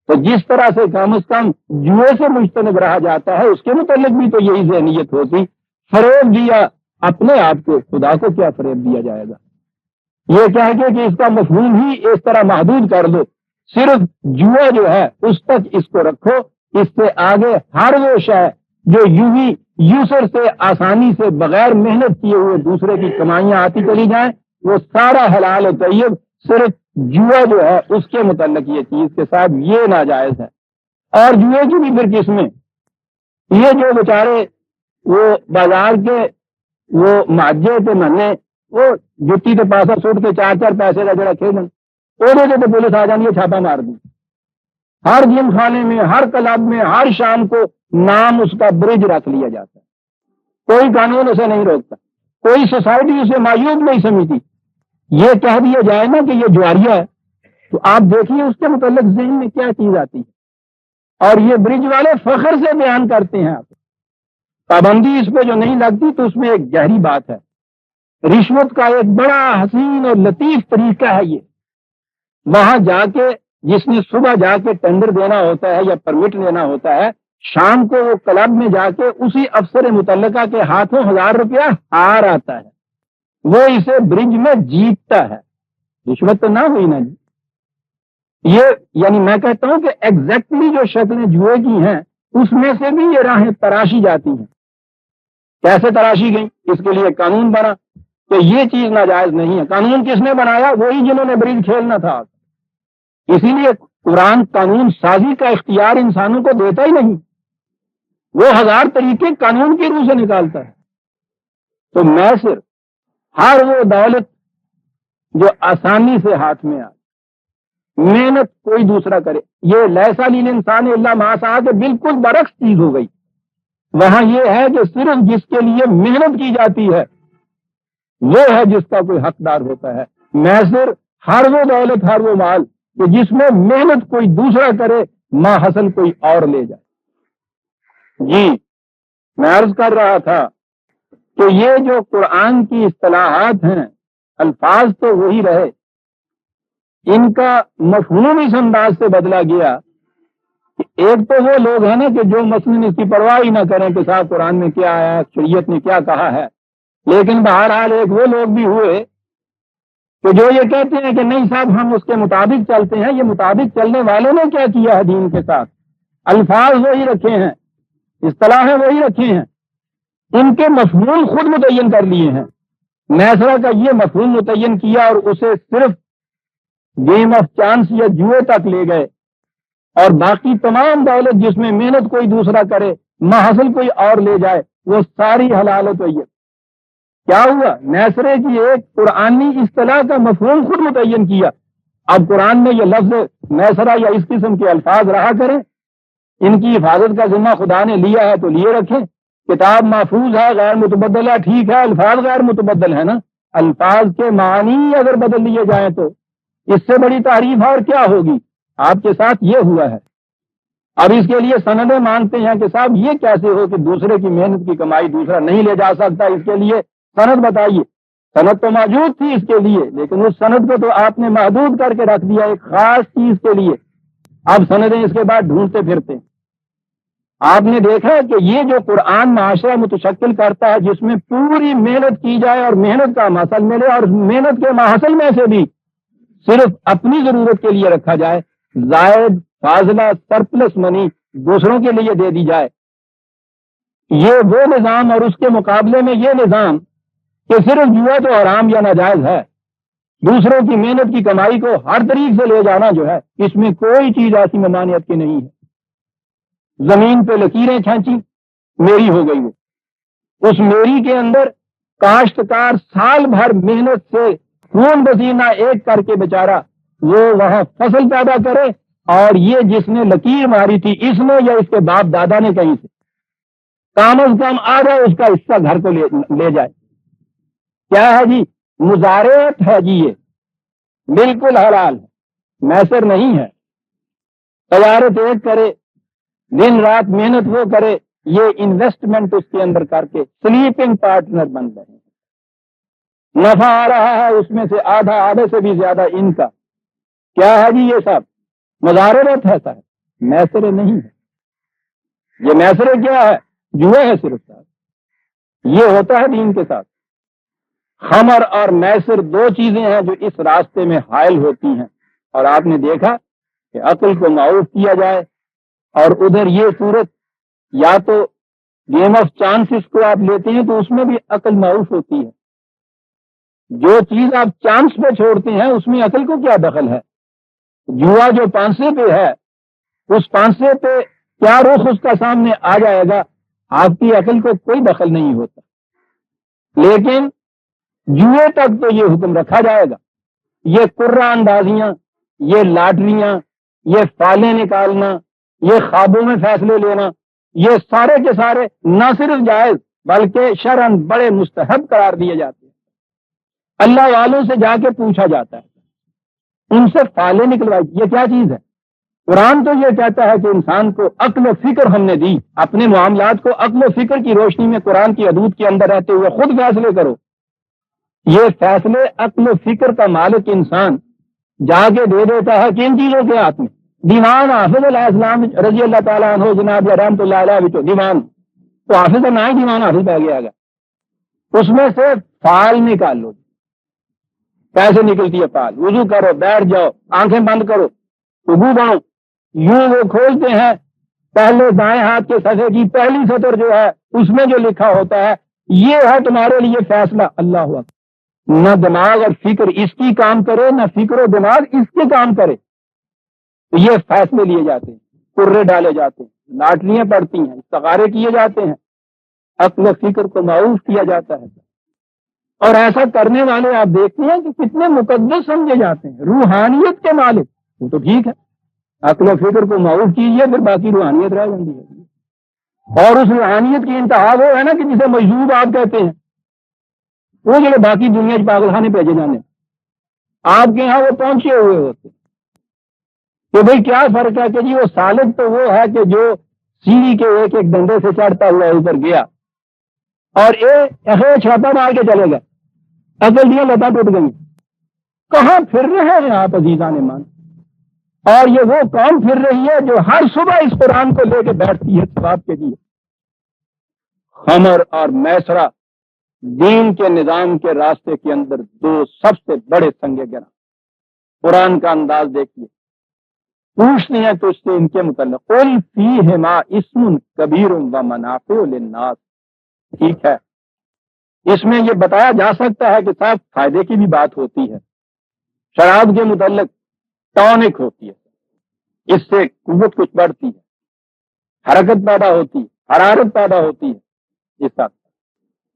تو جس طرح سے کم از کم جوئے سے مجتنب رہا جاتا ہے اس کے متعلق بھی تو یہی ذہنیت ہوتی۔ فریب دیا اپنے آپ کو، خدا کو کیا فریب دیا جائے گا؟ یہ کہہ کے کہ اس کا مفہوم ہی اس طرح محدود کر دو، صرف جوا جو ہے اس تک اس کو رکھو، اس سے آگے ہر وہ شے جو یوں ہی یسر سے آسانی سے بغیر محنت کیے ہوئے دوسرے کی کمائیاں آتی چلی جائیں وہ سارا حلال و طیب، صرف جوا جو ہے اس کے متعلق یہ چیز کے ساتھ یہ ناجائز ہے۔ اور جوئے کی بھی پھر قسمیں، یہ جو بیچارے وہ بازار کے وہ ماجے تھے منے، وہ جتی کے پاسا سوٹ کے 4 پیسے کا جڑا کھیلن وہ تو پولیس آ جانی ہے، چھاپا مار دی۔ ہر جم خانے میں، ہر کلب میں، ہر شام کو نام اس کا برج رکھ لیا جاتا ہے، کوئی قانون اسے نہیں روکتا، کوئی سوسائٹی اسے معیوب نہیں سمجھتی۔ یہ کہہ دیا جائے نا کہ یہ جواریہ ہے تو آپ دیکھیے اس کے متعلق ذہن میں کیا چیز آتی ہے، اور یہ برج والے فخر سے بیان کرتے ہیں۔ آپ پابندی اس پہ جو نہیں لگتی تو اس میں ایک گہری بات ہے۔ رشوت کا ایک بڑا حسین اور لطیف طریقہ ہے یہ، وہاں جا کے جس نے صبح جا کے ٹینڈر دینا ہوتا ہے یا پرمٹ لینا ہوتا ہے، شام کو وہ کلب میں جا کے اسی افسر متعلقہ کے ہاتھوں 1000 روپیہ ہار آتا ہے، وہ اسے برج میں جیتتا ہے. رشوت تو نہ ہوئی نا جی. یہ یعنی میں کہتا ہوں کہ ایگزیکٹلی جو شکلیں جوئے کی ہیں اس میں سے بھی یہ راہیں تراشی جاتی ہیں. کیسے تراشی گئی؟ اس کے لیے قانون بنا کہ یہ چیز ناجائز نہیں ہے. قانون کس نے بنایا؟ وہی جنہوں نے برج کھیلنا تھا. اسی لیے قرآن قانون سازی کا اختیار انسانوں کو دیتا ہی نہیں. وہ ہزار طریقے قانون کی روح سے نکالتا ہے. تو میں صرف ہر وہ دولت جو آسانی سے ہاتھ میں آئے، محنت کوئی دوسرا کرے، یہ لیسا للانسان الا ما سعی کے بالکل برعکس چیز ہو گئی. وہاں یہ ہے کہ صرف جس کے لیے محنت کی جاتی ہے وہ ہے جس کا کوئی حقدار ہوتا ہے. میں صرف ہر وہ دولت، ہر وہ مال کہ جس میں محنت کوئی دوسرا کرے، ما حاصل کوئی اور لے جائے. جی میں عرض کر رہا تھا کہ یہ جو قرآن کی اصطلاحات ہیں، الفاظ تو وہی رہے، ان کا مفہوم اس انداز سے بدلا گیا کہ ایک تو وہ لوگ ہیں نا کہ جو مثلاً اس کی پرواہ ہی نہ کریں کہ صاحب قرآن میں کیا آیا، شریعت نے کیا کہا ہے. لیکن بہرحال ایک وہ لوگ بھی ہوئے کہ جو یہ کہتے ہیں کہ نہیں صاحب ہم اس کے مطابق چلتے ہیں. یہ مطابق چلنے والوں نے کیا کیا ہے دین کے ساتھ؟ الفاظ وہی رکھے ہیں، اصطلاحیں وہی رکھے ہیں، ان کے مفہوم خود متعین کر لیے ہیں. نیسرا کا یہ مفہوم متعین کیا اور اسے صرف گیم آف چانس یا جوئے تک لے گئے، اور باقی تمام دولت جس میں محنت کوئی دوسرا کرے، محاصل کوئی اور لے جائے، وہ ساری حلال و طیب. کیا ہوا؟ نیسرے کی ایک قرآنی اصطلاح کا مفہوم خود متعین کیا. اب قرآن میں یہ لفظ نیسرا یا اس قسم کے الفاظ رہا کریں، ان کی حفاظت کا ذمہ خدا نے لیا ہے تو لیے رکھیں. کتاب محفوظ ہے، غیر متبدل ہے، ٹھیک ہے، الفاظ غیر متبدل ہے نا. الفاظ کے معنی اگر بدل لیے جائیں تو اس سے بڑی تعریف اور کیا ہوگی؟ آپ کے ساتھ یہ ہوا ہے. اب اس کے لیے سندیں مانگتے ہیں کہ صاحب یہ کیسے ہو کہ دوسرے کی محنت کی کمائی دوسرا نہیں لے جا سکتا، اس کے لیے سند بتائیے. سند تو موجود تھی اس کے لیے، لیکن اس سند کو تو آپ نے محدود کر کے رکھ دیا ایک خاص چیز کے لیے. اب سندیں اس کے بعد ڈھونڈتے پھرتے. آپ نے دیکھا کہ یہ جو قرآن معاشرہ متشکل کرتا ہے جس میں پوری محنت کی جائے اور محنت کا محصل ملے، اور محنت کے محصل میں سے بھی صرف اپنی ضرورت کے لیے رکھا جائے، زائد فاضلہ سرپلس منی دوسروں کے لیے دے دی جائے، یہ وہ نظام اور اس کے مقابلے میں یہ نظام کہ صرف جوا تو حرام یا ناجائز ہے، دوسروں کی محنت کی کمائی کو ہر طریق سے لے جانا جو ہے اس میں کوئی چیز ایسی ممانعت کی نہیں ہے. زمین پہ لکیریں کھینچی، میری ہو گئی. اس میری کے اندر کاشتکار سال بھر محنت سے خون پسینہ ایک کر کے بیچارہ وہ وہاں فصل پیدا کرے، اور یہ جس نے لکیر ماری تھی اس نے یا اس کے باپ دادا نے کہیں سے کم از کم آ جائے اس کا حصہ گھر کو لے جائے. کیا ہے جی؟ مزارعت ہے جی. یہ بالکل حلال ہے، میسر نہیں ہے. تجارت ایک کرے، دن رات محنت وہ کرے، یہ انویسٹمنٹ اس کے اندر کر کے سلیپنگ پارٹنر بن رہے ہیں. نفع آ رہا ہے اس میں سے آدھے سے بھی زیادہ ان کا. کیا ہے جی؟ یہ سب مزارعت ہے صاحب، میسر نہیں ہے. یہ میسر کیا ہے؟ جوئے ہے صرف صاحب. یہ ہوتا ہے دین کے ساتھ. خمر اور میسر دو چیزیں ہیں جو اس راستے میں حائل ہوتی ہیں، اور آپ نے دیکھا کہ عقل کو معروف کیا جائے اور ادھر یہ صورت یا تو گیم آف چانسز کو آپ لیتے ہیں تو اس میں بھی عقل معروف ہوتی ہے. جو چیز آپ چانس پہ چھوڑتے ہیں اس میں عقل کو کیا دخل ہے؟ جوا جو پانسے پہ ہے، اس پانسے پہ کیا رخ اس کا سامنے آ جائے گا، آپ کی عقل کو کوئی دخل نہیں ہوتا. لیکن جوئے تک تو یہ حکم رکھا جائے گا. یہ قرہ اندازیاں، یہ لاٹریاں، یہ فالیں نکالنا، یہ خوابوں میں فیصلے لینا، یہ سارے کے سارے نہ صرف جائز بلکہ شرعاً بڑے مستحب قرار دیے جاتے ہیں. اللہ والوں سے جا کے پوچھا جاتا ہے، ان سے فالیں نکلوائی. یہ کیا چیز ہے؟ قرآن تو یہ کہتا ہے کہ انسان کو عقل و فکر ہم نے دی، اپنے معاملات کو عقل و فکر کی روشنی میں قرآن کی حدود کے اندر رہتے ہوئے خود فیصلے کرو. یہ فیصلے عقل و فکر کا مالک انسان جا کے دے دیتا ہے کن چیزوں کے ہاتھ میں؟ دیوان حافظ علیہ السلام رضی اللہ تعالیٰ عنہ جناب رحمۃ اللہ علیہ دیوان تو حافظ نہ ہی دیوان حافظ پہ گیا گا، اس میں سے فال نکال لو. کیسے نکلتی ہے پال؟ وضو کرو، بیٹھ جاؤ، آنکھیں بند کرو، وضو بنو، یوں وہ کھولتے ہیں پہلے دائیں ہاتھ کے صفحے کی پہلی سطر جو ہے اس میں جو لکھا ہوتا ہے یہ ہے تمہارے لیے فیصلہ۔ اللہ اکبر! نہ دماغ اور فکر اس کی کام کرے، نہ فکر و دماغ اس کے کام کرے، یہ فیصلے لیے جاتے ہیں، کرے ڈالے جاتے ہیں، لاٹریاں پڑتی ہیں، استخارے کیے جاتے ہیں، عقل و فکر کو معروف کیا جاتا ہے۔ اور ایسا کرنے والے آپ دیکھتے ہیں کہ کتنے مقدس سمجھے جاتے ہیں، روحانیت کے مالک۔ وہ تو ٹھیک ہے، عقل و فکر کو معروف کیجیے، پھر باقی روحانیت رہ جاتی ہے۔ اور اس روحانیت کی انتہا وہ ہے نا کہ جسے مجذوب آپ کہتے ہیں، وہ جو باقی دنیا پاگل خانے بھیجے جانے، آپ کے یہاں وہ پہنچے ہوئے ہوتے کہ بھئی کیا فرق ہے کہ جی وہ سالک تو وہ ہے کہ جو سیڑھی کے ایک ایک ڈنڈے سے چڑھتا ہوا اوپر گیا اور ایک چھاپا مار کے چلے گا، عقل دیا لتا ٹوٹ گئی۔ کہاں پھر رہے ہیں آپ عزیزان ایمان؟ اور یہ وہ قوم پھر رہی ہے جو ہر صبح اس قرآن کو لے کے بیٹھتی ہے ثواب کے لیے۔ خمر اور میسرہ دین کے نظام کے راستے کے اندر دو سب سے بڑے سنگ گرا۔ قرآن کا انداز دیکھیے، پوچھتے ہیں تو اس سے ان کے متعلق قل فیہما اسم کبیر و منافع للناس، ٹھیک ہے، اس میں یہ بتایا جا سکتا ہے کہ صاحب فائدے کی بھی بات ہوتی ہے، شراب کے متعلق ٹونک ہوتی ہے، اس سے قوت کچھ بڑھتی ہے، حرکت پیدا ہوتی ہے، حرارت پیدا ہوتی ہے۔ اس ساتھ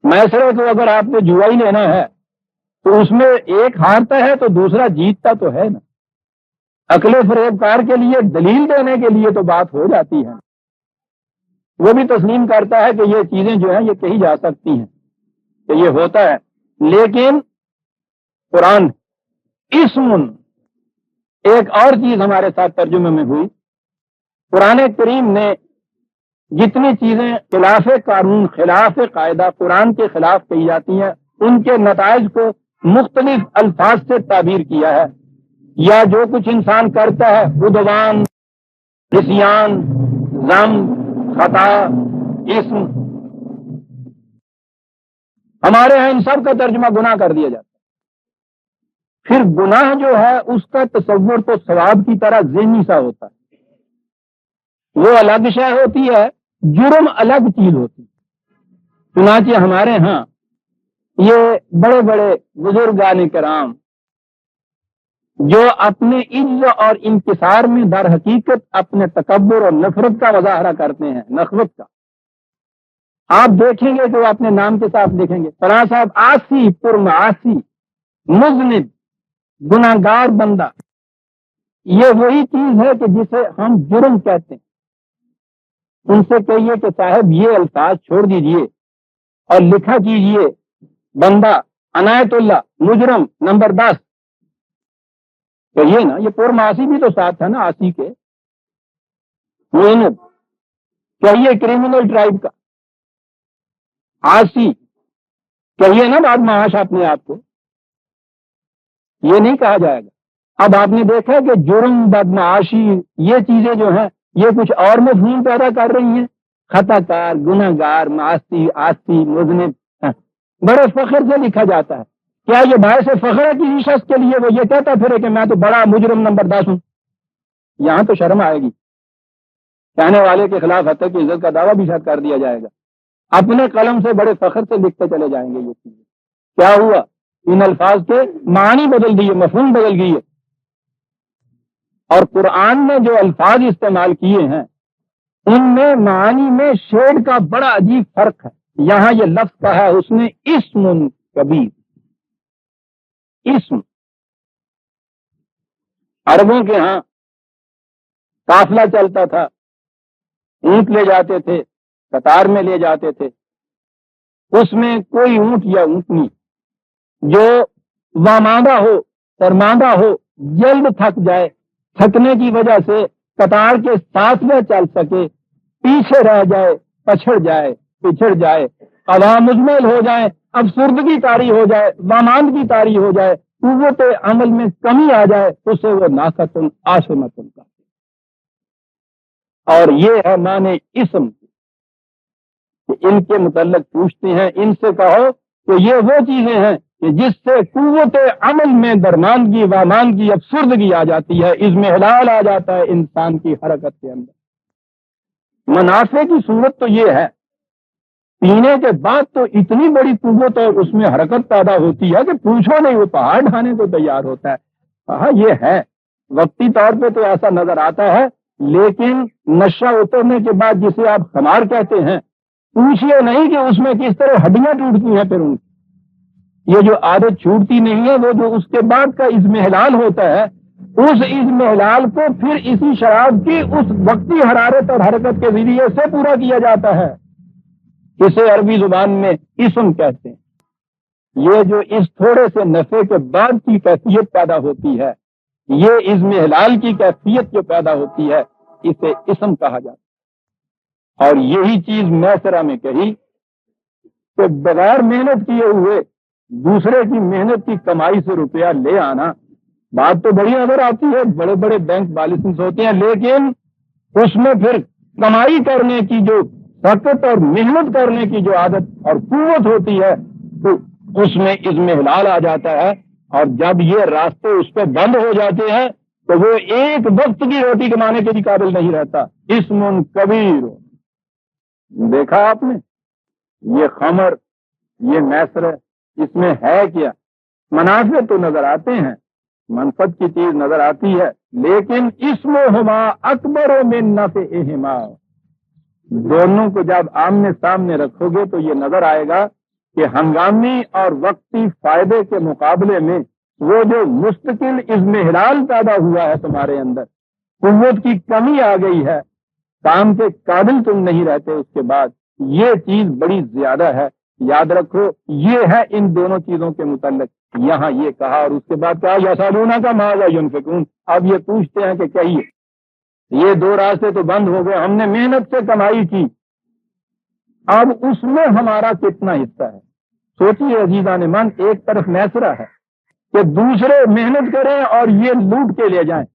میسرے کو اگر آپ نے جوا ہی لینا ہے تو اس میں ایک ہارتا ہے تو دوسرا جیتتا تو ہے نا، عقل فریب کار کے لیے دلیل دینے کے لیے تو بات ہو جاتی ہے، وہ بھی تسلیم کرتا ہے کہ یہ چیزیں جو ہیں یہ کہی جا سکتی ہیں کہ یہ ہوتا ہے، لیکن قرآن اسم ایک اور چیز ہمارے ساتھ ترجمے میں ہوئی۔ قرآن کریم نے جتنی چیزیں خلاف قانون، خلاف قاعدہ، قرآن کے خلاف کہی جاتی ہیں ان کے نتائج کو مختلف الفاظ سے تعبیر کیا ہے، یا جو کچھ انسان کرتا ہے عدوان، عصیان، ذنب، خطا، اسم، ہمارے ہاں ان سب کا ترجمہ گناہ کر دیا جاتا ہے۔ پھر گناہ جو ہے اس کا تصور تو ثواب کی طرح ذہنی سا ہوتا ہے، وہ الگ شے ہوتی ہے، جرم الگ چیز ہوتی ہے۔ چنانچہ ہمارے ہاں یہ بڑے بڑے بزرگان کرام جو اپنے عجز اور انکسار میں در حقیقت اپنے تکبر اور نفرت کا مظاہرہ کرتے ہیں، نخوت کا، آپ دیکھیں گے کہ وہ اپنے نام کے ساتھ لکھیں گے فلاں صاحب آسی پرمعاصی مذنب گناہگار بندہ۔ یہ وہی چیز ہے کہ جسے ہم جرم کہتے ہیں۔ ان سے کہیے کہ صاحب یہ الفاظ چھوڑ دیجئے اور لکھا کیجئے بندہ عنایت اللہ مجرم نمبر 10، کہیے نا، یہ پرمعاصی بھی تو ساتھ ہے نا آسی کے، مذنب کہیے کریمنل ٹرائب کا، آسی کہیے نا بعد معاش اپنے آپ کو، یہ نہیں کہا جائے گا۔ اب آپ نے دیکھا کہ جرم، بدمعاشی، یہ چیزیں جو ہیں یہ کچھ اور مفہوم پیدا کر رہی ہیں، خطا کار، گناہ گار، معاصی، آسی، مذنب، بڑے فخر سے لکھا جاتا ہے۔ کیا یہ باعث فخر ہے کسی شخص کے لیے وہ یہ کہتا پھرے کہ میں تو بڑا مجرم نمبر 10 ہوں؟ یہاں تو شرم آئے گی، کہنے والے کے خلاف حتیٰ کہ عزت کا دعویٰ بھی شاید کر دیا جائے گا، اپنے قلم سے بڑے فخر سے لکھتے چلے جائیں گے۔ یہ چیزیں کیا ہوا؟ ان الفاظ کے معنی بدل دیے، مفہوم بدل گئے، اور قرآن نے جو الفاظ استعمال کیے ہیں ان میں معنی میں شیڈ کا بڑا عجیب فرق ہے۔ یہاں یہ لفظ کہا اس نے اسم کبیر، اسم۔ عربوں کے ہاں قافلہ چلتا تھا، اونٹ لے جاتے تھے، قطار میں لے جاتے تھے، اس میں کوئی اونٹ یا اونٹنی جو واماندہ ہو، سرماندہ ہو، جلد تھک جائے، تھکنے کی وجہ سے قطار کے ساتھ میں چل سکے، پیچھے رہ جائے، پچھڑ جائے، پچھڑ جائے، عوام مجمل ہو جائے، افسردگی طاری ہو جائے، واماندگی طاری ہو جائے، قوت عمل میں کمی آ جائے، اسے وہ ناقتن آشمتن کا، اور یہ ہے معنی اسم کہ ان کے متعلق پوچھتے ہیں، ان سے کہو کہ یہ وہ چیزیں ہیں کہ جس سے قوت عمل میں درماندگی واماندگی افسردگی آ جاتی ہے، اضمحلال آ جاتا ہے انسان کی حرکت کے اندر۔ منافع کی صورت تو یہ ہے، پینے کے بعد تو اتنی بڑی قوت اور اس میں حرکت پیدا ہوتی ہے کہ پوچھو نہیں، وہ پہاڑ ڈھانے کو تیار ہوتا ہے۔ ہاں یہ ہے، وقتی طور پہ تو ایسا نظر آتا ہے، لیکن نشہ اترنے کے بعد جسے آپ خمار کہتے ہیں، پوچھئے نہیں کہ اس میں کس طرح ہڈیاں ٹوٹتی ہیں پھر ان کی۔ یہ جو عادت چھوٹتی نہیں ہے، وہ جو اس کے بعد کا اضمحلال ہوتا ہے، اس اضمحلال کو پھر اسی شراب کی اس وقتی حرارت اور حرکت کے ذریعے سے پورا کیا جاتا ہے۔ اسے عربی زبان میں اسم کہتے ہیں۔ یہ جو اس تھوڑے سے نفع کے بعد کی کیفیت پیدا ہوتی ہے، یہ اضمحلال کی کیفیت جو پیدا ہوتی ہے، اسے اسم کہا جاتا ہے۔ اور یہی چیز میسرہ میں کہی کہ بغیر محنت کیے ہوئے دوسرے کی محنت کی کمائی سے روپیہ لے آنا، بات تو بڑی نظر آتی ہے، بڑے بڑے بینک بیلنس ہوتے ہیں، لیکن اس میں پھر کمائی کرنے کی جو طاقت اور محنت کرنے کی جو عادت اور قوت ہوتی ہے، تو اس میں اضمحلال آ جاتا ہے، اور جب یہ راستے اس پہ بند ہو جاتے ہیں تو وہ ایک وقت کی روٹی کمانے کے بھی قابل نہیں رہتا۔ اسم کبیر، دیکھا آپ نے یہ خمر، یہ میسر، اس میں ہے کیا؟ منافع تو نظر آتے ہیں، منفعت کی چیز نظر آتی ہے، لیکن اسمہما اکبر من نفعہما، دونوں کو جب آمنے سامنے رکھو گے تو یہ نظر آئے گا کہ ہنگامی اور وقتی فائدے کے مقابلے میں وہ جو مستقل اضمحلال پیدا ہوا ہے تمہارے اندر، قوت کی کمی آ گئی ہے، کام کے قابل تم نہیں رہتے اس کے بعد، یہ چیز بڑی زیادہ ہے۔ یاد رکھو یہ ہے ان دونوں چیزوں کے متعلق یہاں یہ کہا، اور اس کے بعد کہا یسالونک ماذا ینفقون، اب یہ پوچھتے ہیں کہ کہیے یہ دو راستے تو بند ہو گئے، ہم نے محنت سے کمائی کی، اب اس میں ہمارا کتنا حصہ ہے؟ سوچیے عزیزان من، ایک طرف میسرہ ہے کہ دوسرے محنت کریں اور یہ لوٹ کے لے جائیں،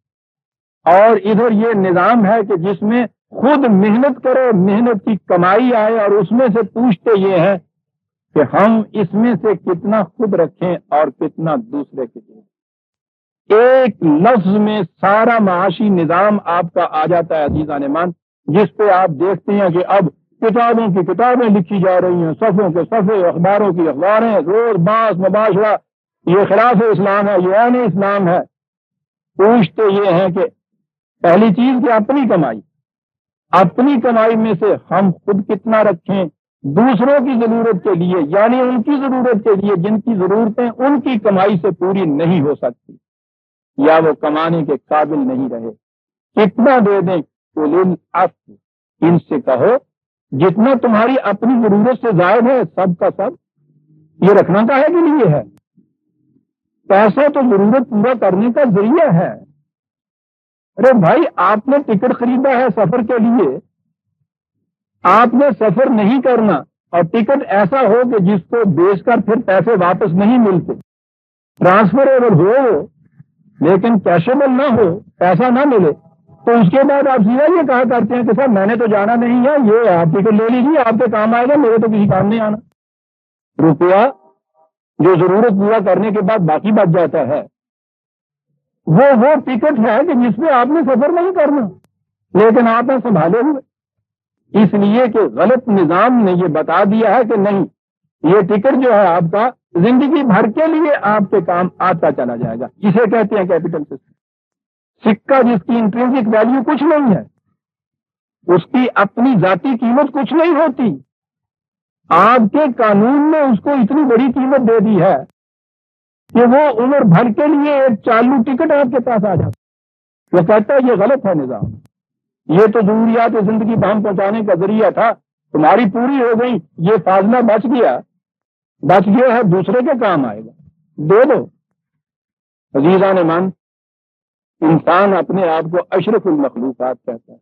اور ادھر یہ نظام ہے کہ جس میں خود محنت کرو، محنت کی کمائی آئے، اور اس میں سے پوچھتے یہ ہیں کہ ہم اس میں سے کتنا خود رکھیں اور کتنا دوسرے کے دیں۔ ایک لفظ میں سارا معاشی نظام آپ کا آ جاتا ہے عزیزان من، جس پہ آپ دیکھتے ہیں کہ اب کتابوں کی کتابیں لکھی جا رہی ہیں، صفحوں کے صفحے، اخباروں کی اخباریں، روز باس مباشرہ، یہ خلاف اسلام ہے، یہ عین اسلام ہے۔ پوچھتے یہ ہیں کہ پہلی چیز کہ اپنی کمائی، اپنی کمائی میں سے ہم خود کتنا رکھیں، دوسروں کی ضرورت کے لیے، یعنی ان کی ضرورت کے لیے جن کی ضرورتیں ان کی کمائی سے پوری نہیں ہو سکتی یا وہ کمانے کے قابل نہیں رہے، کتنا دے دیں؟ للعفو، ان سے کہو جتنا تمہاری اپنی ضرورت سے زائد ہے سب کا سب یہ رکھنا کاہے کے لیے ہے؟ پیسے تو ضرورت پورا کرنے کا ذریعہ ہے۔ ارے بھائی، آپ نے ٹکٹ خریدا ہے سفر کے لیے، آپ نے سفر نہیں کرنا، اور ٹکٹ ایسا ہو کہ جس کو بیچ کر پھر پیسے واپس نہیں ملتے، ٹرانسفریبل ہو لیکن کیشیبل نہ ہو، پیسہ نہ ملے، تو اس کے بعد آپ سیدھا یہ کہا کرتے ہیں کہ صاحب میں نے تو جانا نہیں ہے، یہ آپ ٹکٹ لے لیجیے، آپ کے کام آئے گا، میرے تو کسی کام نہیں آنا۔ روپیہ جو ضرورت پورا کرنے کے بعد باقی بچ جاتا ہے، وہ ٹکٹ ہے کہ جس میں آپ نے سفر نہیں کرنا، لیکن آپ نے سنبھالے ہوئے، اس لیے کہ غلط نظام نے یہ بتا دیا ہے کہ نہیں، یہ ٹکٹ جو ہے آپ کا زندگی بھر کے لیے آپ کے کام آتا چلا جائے گا۔ اسے کہتے ہیں کیپٹل سسٹم۔ سکہ جس کی انٹرنسک ویلیو کچھ نہیں ہے، اس کی اپنی ذاتی قیمت کچھ نہیں ہوتی، آپ کے قانون نے اس کو اتنی بڑی قیمت دے دی ہے کہ وہ عمر بھر کے لیے ایک چالو ٹکٹ آپ کے پاس آ جاتا۔ وہ کہتا ہے یہ غلط ہے نظام، یہ تو ضروریات زندگی بہم پہنچانے کا ذریعہ تھا، تمہاری پوری ہو گئی، یہ فاضلہ بچ گیا ہے، دوسرے کے کام آئے گا، دے دو۔ عزیزان من، انسان اپنے آپ کو اشرف المخلوقات کہتا ہے،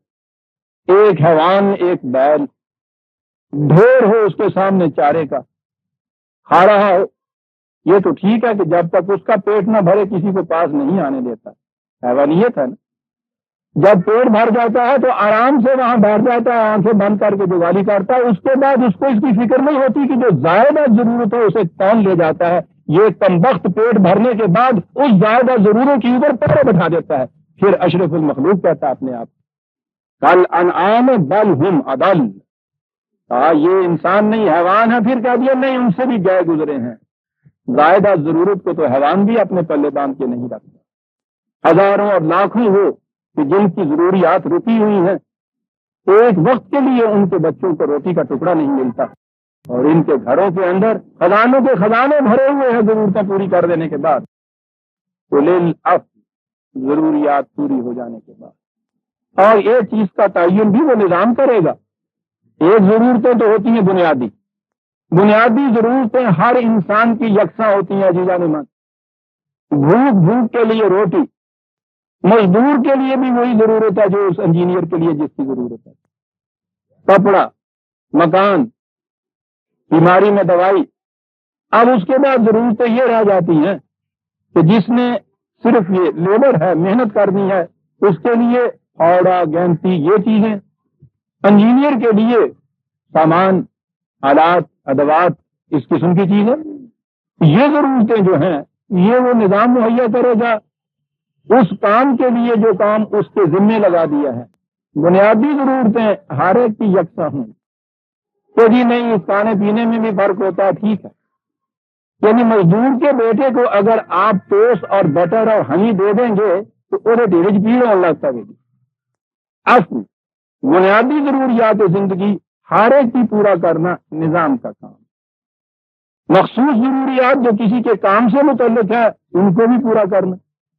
ایک حیوان، ایک بیل، ڈھیر ہو اس کے سامنے چارے کا، کھا رہا ہو، یہ تو ٹھیک ہے کہ جب تک اس کا پیٹ نہ بھرے کسی کو پاس نہیں آنے دیتا، حیوانیت ہے نا۔ جب پیٹ بھر جاتا ہے تو آرام سے وہاں بیٹھ جاتا ہے، آنکھیں بند کر کے جگالی کرتا ہے، اس کے بعد اس کو اس کی فکر نہیں ہوتی کہ جو زائد ضرورت ہے اسے کون لے جاتا ہے، یہ کمبخت پیٹ بھرنے کے بعد اس زیادہ ضروروں کی اوپر پہرے بٹھا دیتا ہے، پھر اشرف المخلوق کہتا ہے اپنے آپ کل انعام بل ہم اضل، کہا یہ انسان نہیں حیوان ہے، پھر کہہ دیا نہیں ان سے بھی گئے گزرے ہیں۔ زائدہ ضرورت کو تو حیوان بھی اپنے پلے باندھ کے نہیں رکھتا۔ ہزاروں اور لاکھوں ہو کہ جن کی ضروریات رکی ہوئی ہیں، ایک وقت کے لیے ان کے بچوں کو روٹی کا ٹکڑا نہیں ملتا، اور ان کے گھروں کے اندر خزانوں کے خزانے بھرے ہوئے ہیں ضرورتیں پوری کر دینے کے بعد، ضروریات پوری ہو جانے کے بعد۔ اور ایک چیز کا تعین بھی وہ نظام کرے گا، ایک ضرورتیں تو ہوتی ہیں بنیادی ضرورتیں ہر انسان کی یکساں ہوتی ہیں عزیزان ایمان، بھوک کے لیے روٹی، مزدور کے لیے بھی وہی ضرورت ہے جو اس انجینئر کے لیے جس کی ضرورت ہے، کپڑا، مکان، بیماری میں دوائی۔ اب اس کے بعد ضرورتیں یہ رہ جاتی ہیں کہ جس نے صرف یہ لیبر ہے، محنت کرنی ہے، اس کے لیے پھاوڑا، گینتی، یہ چیزیں۔ انجینئر کے لیے سامان، آلات، ادوات، اس قسم کی چیزیں۔ یہ ضرورتیں جو ہیں یہ وہ نظام مہیا کرے گا اس کام کے لیے جو کام اس کے ذمے لگا دیا ہے۔ بنیادی ضرورتیں ہر ایک کی یکساں ہوں، تو جی نہیں اس کھانے پینے میں بھی فرق ہوتا ہے، ٹھیک ہے، یعنی مزدور کے بیٹے کو اگر آپ ٹوسٹ اور بٹر اور ہنی دے دیں گے تو وہ ڈیریج پیڑ ہونے لگتا ہے۔ اصل بنیادی ضروریات زندگی ہر ایک کی پورا کرنا نظام کا کام، مخصوص ضروریات جو کسی کے کام سے متعلق ہے ان کو بھی پورا کرنا۔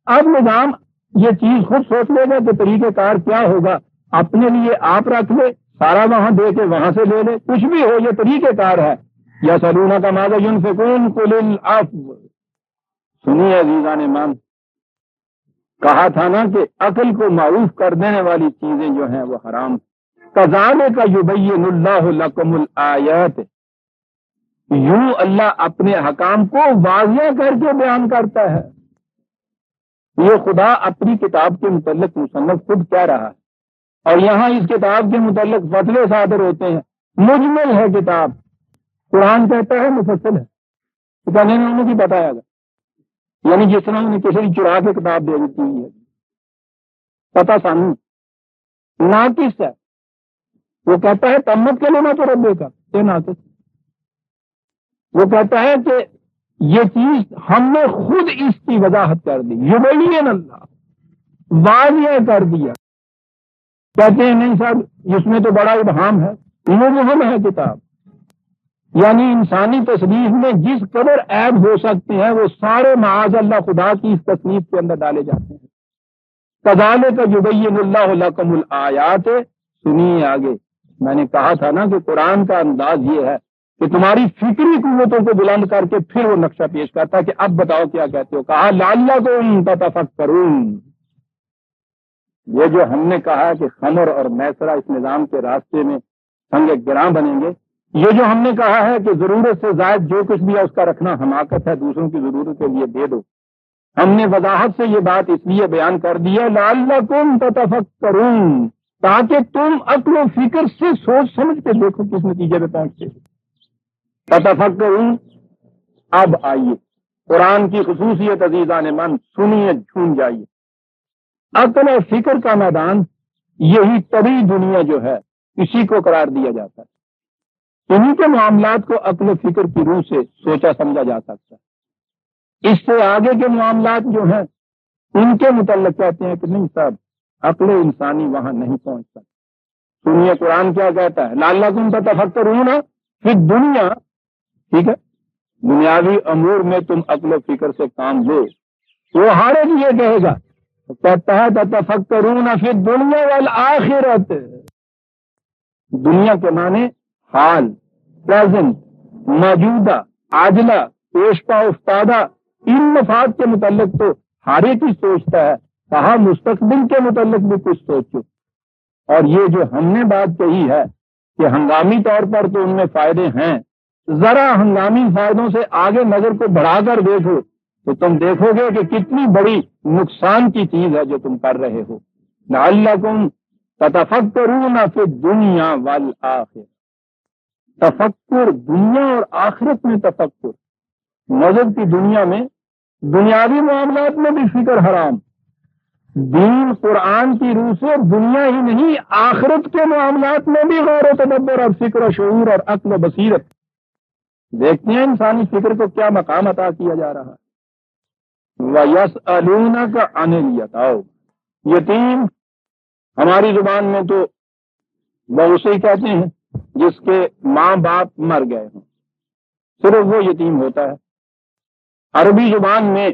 اب نظام یہ چیز خود سوچ لے گا کہ طریقہ کار کیا ہوگا، اپنے لیے آپ رکھ لے، سارا وہاں دے کے وہاں سے لے لے، کچھ بھی ہو یہ طریقہ کار ہے۔ یا سلونا کا ماذا ينفقون قل العفو۔ سنیے عزیزان ایمان، کہا تھا نا کہ عقل کو معروف کر دینے والی چیزیں جو ہیں وہ حرام۔ کذالک یبین اللہ لکم الآیات، یوں اللہ اپنے حکام کو واضح کر کے بیان کرتا ہے۔ یہ خدا اپنی کتاب کے متعلق مصنف خود کہہ رہا ہے، اور یہاں اس کتاب کے متعلق فتوے صادر ہوتے ہیں۔ مجمل ہے کتاب، قرآن کہتا ہے مفصل ہے، تو کہنے میں انہیں کی بتایا گا، یعنی جس طرح انہیں کسی چرا کے کتاب دے دیتی ہوئی ہے، پتہ سانو ناقص ہے۔ وہ کہتا ہے تمت کے لینا تو ربے کا، یہ ناقص۔ وہ کہتا ہے کہ یہ چیز ہم نے خود اس کی وضاحت کر دی، یبین اللہ، واضح کر دیا۔ کہتے ہیں نہیں صاحب اس میں تو بڑا ابہام ہے، مبہم ہے کتاب، یعنی انسانی تصنیف میں جس قدر عیب ہو سکتے ہیں وہ سارے معاذ اللہ خدا کی اس تصنیف کے اندر ڈالے جاتے ہیں۔ کذالک یبین اللہ لکم الآیات۔ سنیے آگے، میں نے کہا تھا نا کہ قرآن کا انداز یہ ہے کہ تمہاری فکری قوتوں کو بلند کر کے پھر وہ نقشہ پیش کرتا ہے کہ اب بتاؤ کیا کہتے ہو۔ کہا لعلکم تتفکرون، یہ جو ہم نے کہا کہ خمر اور میسرہ اس نظام کے راستے میں سنگ گراں بنیں گے، یہ جو ہم نے کہا ہے کہ ضرورت سے زائد جو کچھ بھی ہے اس کا رکھنا حماقت ہے، دوسروں کی ضرورت کے لیے دے دو، ہم نے وضاحت سے یہ بات اس لیے بیان کر دی ہے لعلکم تتفکرون، تاکہ تم عقل و فکر سے سوچ سمجھ کے دیکھو کس نتیجے پہ پہنچتے۔ تتفکرون۔ اب آئیے قرآن کی خصوصیت عزیزان من، سنیے جھوم جائیے۔ عقل و فکر کا میدان، یہی طبی دنیا جو ہے اسی کو قرار دیا جاتا ہے، انہی کے معاملات کو عقل و فکر کی روح سے سوچا سمجھا جا سکتا ہے۔ اس سے آگے کے معاملات جو ہیں ان کے متعلق کہتے ہیں کہ نہیں صاحب عقل انسانی وہاں نہیں پہنچ سکتا۔ سنیے قرآن کیا کہتا ہے، لعلکم تتفکرون فی الدنیا، ٹھیک ہے، دنیاوی امور میں تم عقل و فکر سے کام لو۔ وہ ہر ایک یہ کہے گا، کہتا ہے تتفکرون فی الدنیا والآخرت، دنیا کے معنی حال، پریزنٹ، موجودہ، عاجلہ، پیش پا افتادہ، ان مفاد کے متعلق تو ہر ایک ہی سوچتا ہے، کہا مستقبل کے متعلق بھی کچھ سوچو۔ اور یہ جو ہم نے بات کہی ہے کہ ہنگامی طور پر تو ان میں فائدے ہیں، ذرا ہنگامی فائدوں سے آگے نظر کو بڑھا کر دیکھو تو تم دیکھو گے کہ کتنی بڑی نقصان کی چیز ہے جو تم کر رہے ہو۔ لعلکم تتفکرون فی الدنیا والآخرہ، تفکر دنیا اور آخرت میں تفکر، مذہب کی دنیا میں دنیاوی معاملات میں بھی فکر حرام. دین قرآن کی روح سے دنیا ہی نہیں آخرت کے معاملات میں بھی غور و تدبر اور فکر و شعور اور عقل و بصیرت. دیکھتے ہیں انسانی فکر کو کیا مقام عطا کیا جا رہا ہے. وَيَسْأَلُونَكَ عَنِ الْيَتَامَى. یتیم ہماری زبان میں تو وہ اسے ہی کہتے ہیں جس کے ماں باپ مر گئے ہوں، صرف وہ یتیم ہوتا ہے. عربی زبان میں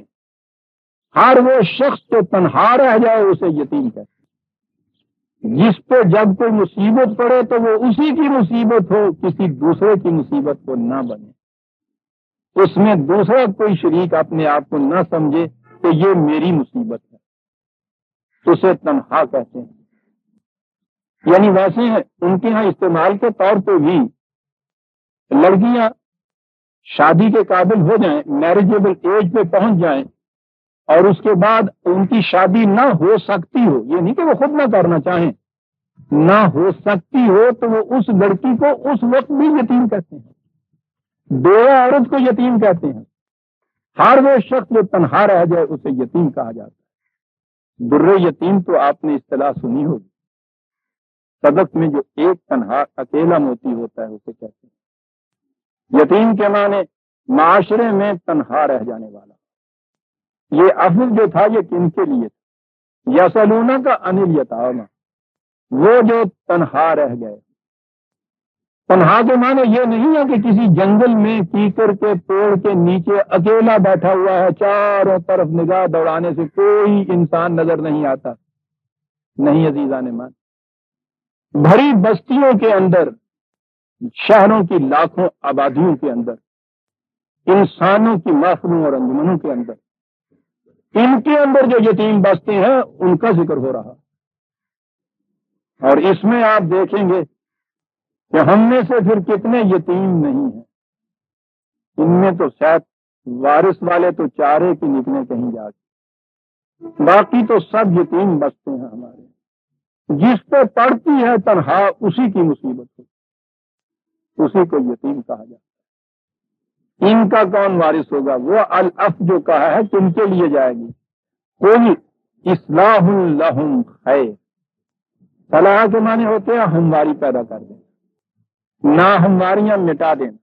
ہر وہ شخص جو تنہا رہ جائے اسے یتیم کہتے ہیں. جس پہ جب کوئی مصیبت پڑے تو وہ اسی کی مصیبت ہو، کسی دوسرے کی مصیبت کو نہ بنے، اس میں دوسرا کوئی شریک اپنے آپ کو نہ سمجھے کہ یہ میری مصیبت ہے، اسے تنہا کہتے ہیں. یعنی ویسے ہیں ان کے ہاں استعمال کے طور پہ بھی لڑکیاں شادی کے قابل ہو جائیں، میریجیبل ایج پہ پہنچ جائیں، اور اس کے بعد ان کی شادی نہ ہو سکتی ہو، یہ نہیں کہ وہ خود نہ کرنا چاہیں، نہ ہو سکتی ہو تو وہ اس لڑکی کو اس وقت بھی یتیم کہتے ہیں. بیوہ عورت کو یتیم کہتے ہیں. ہر وہ شخص جو تنہا رہ جائے اسے یتیم کہا جاتا ہے. در یتیم تو آپ نے اصطلاح سنی ہوگی. صدف میں جو ایک تنہا اکیلا موتی ہوتا ہے اسے کہتے ہیں. یتیم کے معنی معاشرے میں تنہا رہ جانے والا. یہ افضل جو تھا یہ کن کے لیے تھا؟ یسألونک عن الیتامی، وہ جو تنہا رہ گئے. تنہا کے معنی یہ نہیں ہے کہ کسی جنگل میں کیکر کے پیڑ کے نیچے اکیلا بیٹھا ہوا ہے، چاروں طرف نگاہ دوڑانے سے کوئی انسان نظر نہیں آتا. نہیں عزیزان مان، بھری بستیوں کے اندر، شہروں کی لاکھوں آبادیوں کے اندر، انسانوں کی محفلوں اور انجمنوں کے اندر، ان کے اندر جو یتیم بستے ہیں ان کا ذکر ہو رہا. اور اس میں آپ دیکھیں گے کہ ہم میں سے پھر کتنے یتیم نہیں ہیں. ان میں تو شاید وارث والے تو چارے کی نکلے کہیں جا کے، باقی تو سب یتیم بستے ہیں ہمارے. جس پہ پڑتی ہے تنہا اسی کی مصیبت ہو، اسی کو یتیم کہا جاتا ہے. ان کا کون وارث ہوگا؟ وہ الاف جو کہا ہے تم کے لیے جائے گی. کوئی اصلاح لہم خیر. صلاح کے معنی ہوتے ہیں ہمواری پیدا کر دیں، ناہمواریاں مٹا دینا.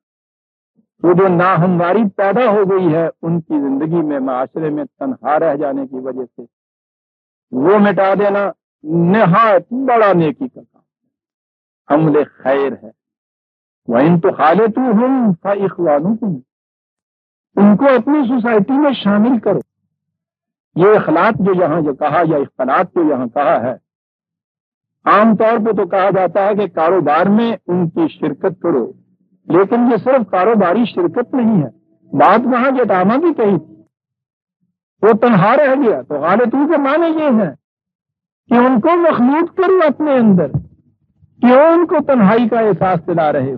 وہ جو ناہمواری پیدا ہو گئی ہے ان کی زندگی میں، معاشرے میں تنہا رہ جانے کی وجہ سے، وہ مٹا دینا نہایت بڑا نیکی کا کام، عمل خیر ہے. وَإِن تُخَالِطُوهُمْ فَإِخْوَانُكُمْ. ان کو اپنی سوسائٹی میں شامل کرو. یہ اخلاق جو یہاں جو کہا یا اختلاط جو یہاں کہا ہے، عام طور پہ تو کہا جاتا ہے کہ کاروبار میں ان کی شرکت کرو، لیکن یہ صرف کاروباری شرکت نہیں ہے. بات وہاں یتامہ کی کہی تھی. وہ تنہا رہ گیا تو غالطوں کے معنی یہ ہے کہ ان کو مخلوط کرو اپنے اندر. کیوں ان کو تنہائی کا احساس دلا رہے ہو؟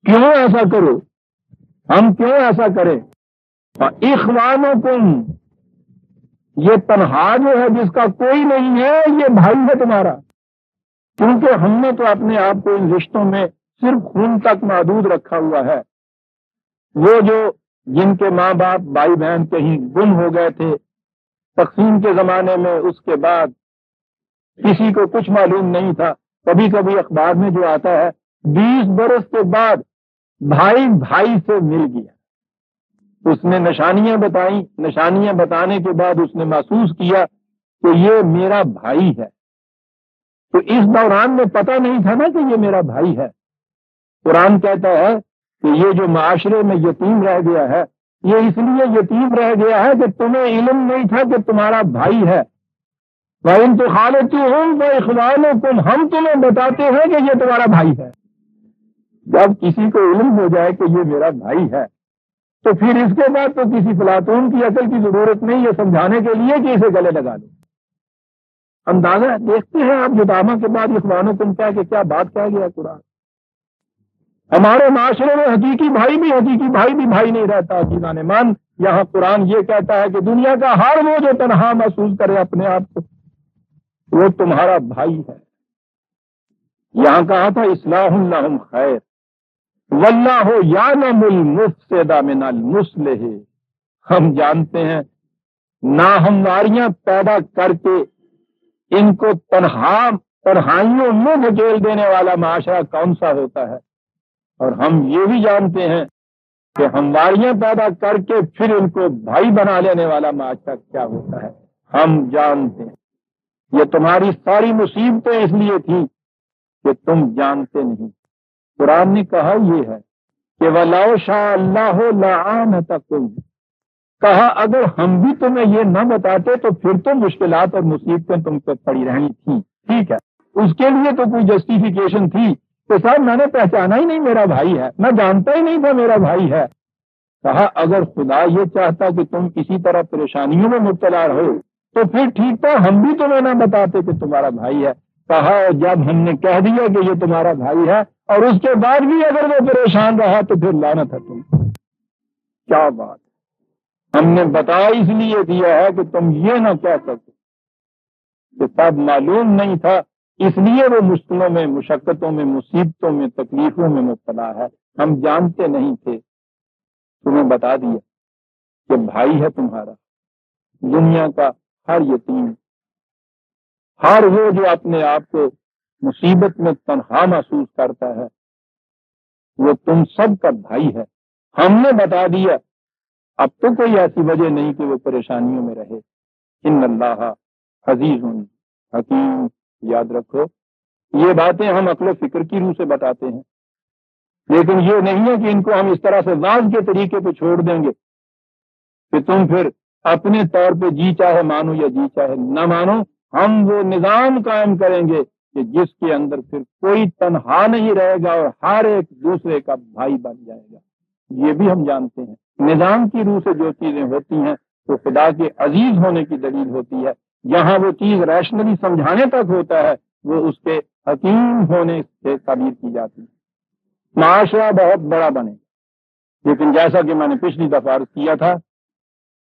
کیوں ایسا کرو؟ ہم کیوں ایسا کریں؟ اخوانکم، یہ تنہا جو ہے جس کا کوئی نہیں ہے یہ بھائی ہے تمہارا. کیونکہ ہم نے تو اپنے آپ کو ان رشتوں میں صرف خون تک محدود رکھا ہوا ہے. وہ جو جن کے ماں باپ بھائی بہن کہیں گم ہو گئے تھے تقسیم کے زمانے میں، اس کے بعد کسی کو کچھ معلوم نہیں تھا. کبھی کبھی اخبار میں جو آتا ہے 20 برس کے بعد بھائی بھائی سے مل گیا. اس نے نشانیاں بتائیں، نشانیاں بتانے کے بعد اس نے محسوس کیا کہ یہ میرا بھائی ہے. تو اس دوران میں پتہ نہیں تھا نا کہ یہ میرا بھائی ہے. قرآن کہتا ہے کہ یہ جو معاشرے میں یتیم رہ گیا ہے یہ اس لیے یتیم رہ گیا ہے کہ تمہیں علم نہیں تھا کہ تمہارا بھائی ہے. وَإِن تُخَالِطُوهُمْ فَإِخْوَانُكُمْ. ہم تمہیں بتاتے ہیں کہ یہ تمہارا بھائی ہے. جب کسی کو علم ہو جائے کہ یہ میرا بھائی ہے تو پھر اس کے بعد تو کسی فلاطون کی عقل کی ضرورت نہیں ہے سمجھانے کے لیے کہ اسے گلے لگا دو. اندازہ دیکھتے ہیں آپ یتامہ کے بعد اخوانکم کیا کہ کیا بات کہہ گیا قرآن. ہمارے معاشرے میں حقیقی بھائی بھی بھائی نہیں رہتا. جیزان مان، یہاں قرآن یہ کہتا ہے کہ دنیا کا ہر وہ جو تنہا محسوس کرے اپنے آپ کو وہ تمہارا بھائی ہے. یہاں کہا تھا اصلاح لہم خیر. واللہ یعلم المفسد من المصلح، ہم جانتے ہیں ناہمواریاں پیدا کر کے ان کو تنہائیوں میں دھکیل دینے والا معاشرہ کون سا ہوتا ہے، اور ہم یہ بھی جانتے ہیں کہ ہمواریاں پیدا کر کے پھر ان کو بھائی بنا لینے والا معاشرہ کیا ہوتا ہے، ہم جانتے ہیں۔ یہ تمہاری ساری مصیبتیں اس لیے تھیں کہ تم جانتے نہیں۔ قرآن نے کہا یہ ہے کہ وَلَوْ شَاءَ اللَّهُ لَأَعَانَتَكُمْ، کہا اگر ہم بھی تمہیں یہ نہ بتاتے تو پھر تو مشکلات اور مصیبتیں تم پہ پڑی رہی تھیں، ٹھیک ہے، اس کے لیے تو کوئی جسٹیفیکیشن تھی کہ صاحب میں نے پہچانا ہی نہیں میرا بھائی ہے، میں جانتا ہی نہیں تھا میرا بھائی ہے۔ کہا اگر خدا یہ چاہتا کہ تم اسی طرح پریشانیوں میں مبتلا رہو تو پھر ٹھیک تھا، ہم بھی تمہیں نہ بتاتے کہ تمہارا بھائی ہے۔ کہا جب ہم نے کہہ دیا کہ یہ تمہارا بھائی ہے اور اس کے بعد بھی اگر وہ پریشان رہا تو پھر لعنت ہے تم۔ کیا بات، ہم نے بتا اس لیے دیا ہے کہ تم یہ نہ کہہ سکو کہ تب معلوم نہیں تھا، اس لیے وہ مشکلوں میں، مشقتوں میں، مصیبتوں میں، تکلیفوں میں مبتلا ہے، ہم جانتے نہیں تھے، تمہیں بتا دیا کہ بھائی ہے تمہارا۔ دنیا کا ہر یتیم، ہر وہ جو اپنے آپ کو مصیبت میں تنہا محسوس کرتا ہے، وہ تم سب کا بھائی ہے، ہم نے بتا دیا۔ اب تو کوئی ایسی وجہ نہیں کہ وہ پریشانیوں میں رہے۔ ان اللہ عزیز حکیم، یاد رکھو یہ باتیں ہم عقل و فکر کی روح سے بتاتے ہیں، لیکن یہ نہیں ہے کہ ان کو ہم اس طرح سے واضح کے طریقے پہ چھوڑ دیں گے کہ تم پھر اپنے طور پہ جی چاہے مانو یا جی چاہے نہ مانو۔ ہم وہ نظام قائم کریں گے کہ جس کے اندر پھر کوئی تنہا نہیں رہے گا اور ہر ایک دوسرے کا بھائی بن جائے گا۔ یہ بھی ہم جانتے ہیں نظام کی روح سے جو چیزیں ہوتی ہیں تو خدا کے عزیز ہونے کی دلیل ہوتی ہے۔ جہاں وہ چیز ریشنلی سمجھانے تک ہوتا ہے وہ اس کے حکیم ہونے سے تعبیر کی جاتی ہے۔ معاشرہ بہت بڑا بنے، لیکن جیسا کہ میں نے پچھلی دفعہ عرض کیا تھا،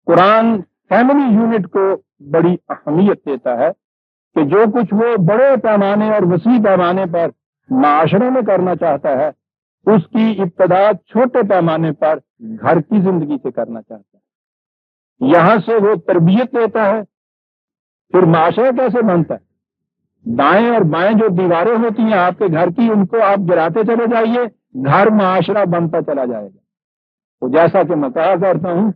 قرآن فیملی یونٹ کو بڑی اہمیت دیتا ہے کہ جو کچھ وہ بڑے پیمانے اور وسیع پیمانے پر معاشرے میں کرنا چاہتا ہے اس کی ابتدا چھوٹے پیمانے پر گھر کی زندگی سے کرنا چاہتا ہے۔ یہاں سے وہ تربیت دیتا ہے، پھر معاشرہ کیسے بنتا ہے؟ دائیں اور بائیں جو دیواریں ہوتی ہیں آپ کے گھر کی، ان کو آپ گراتے چلے جائیے، گھر معاشرہ بنتا چلا جائے گا۔ تو جیسا کہ میں کہا کرتا ہوں،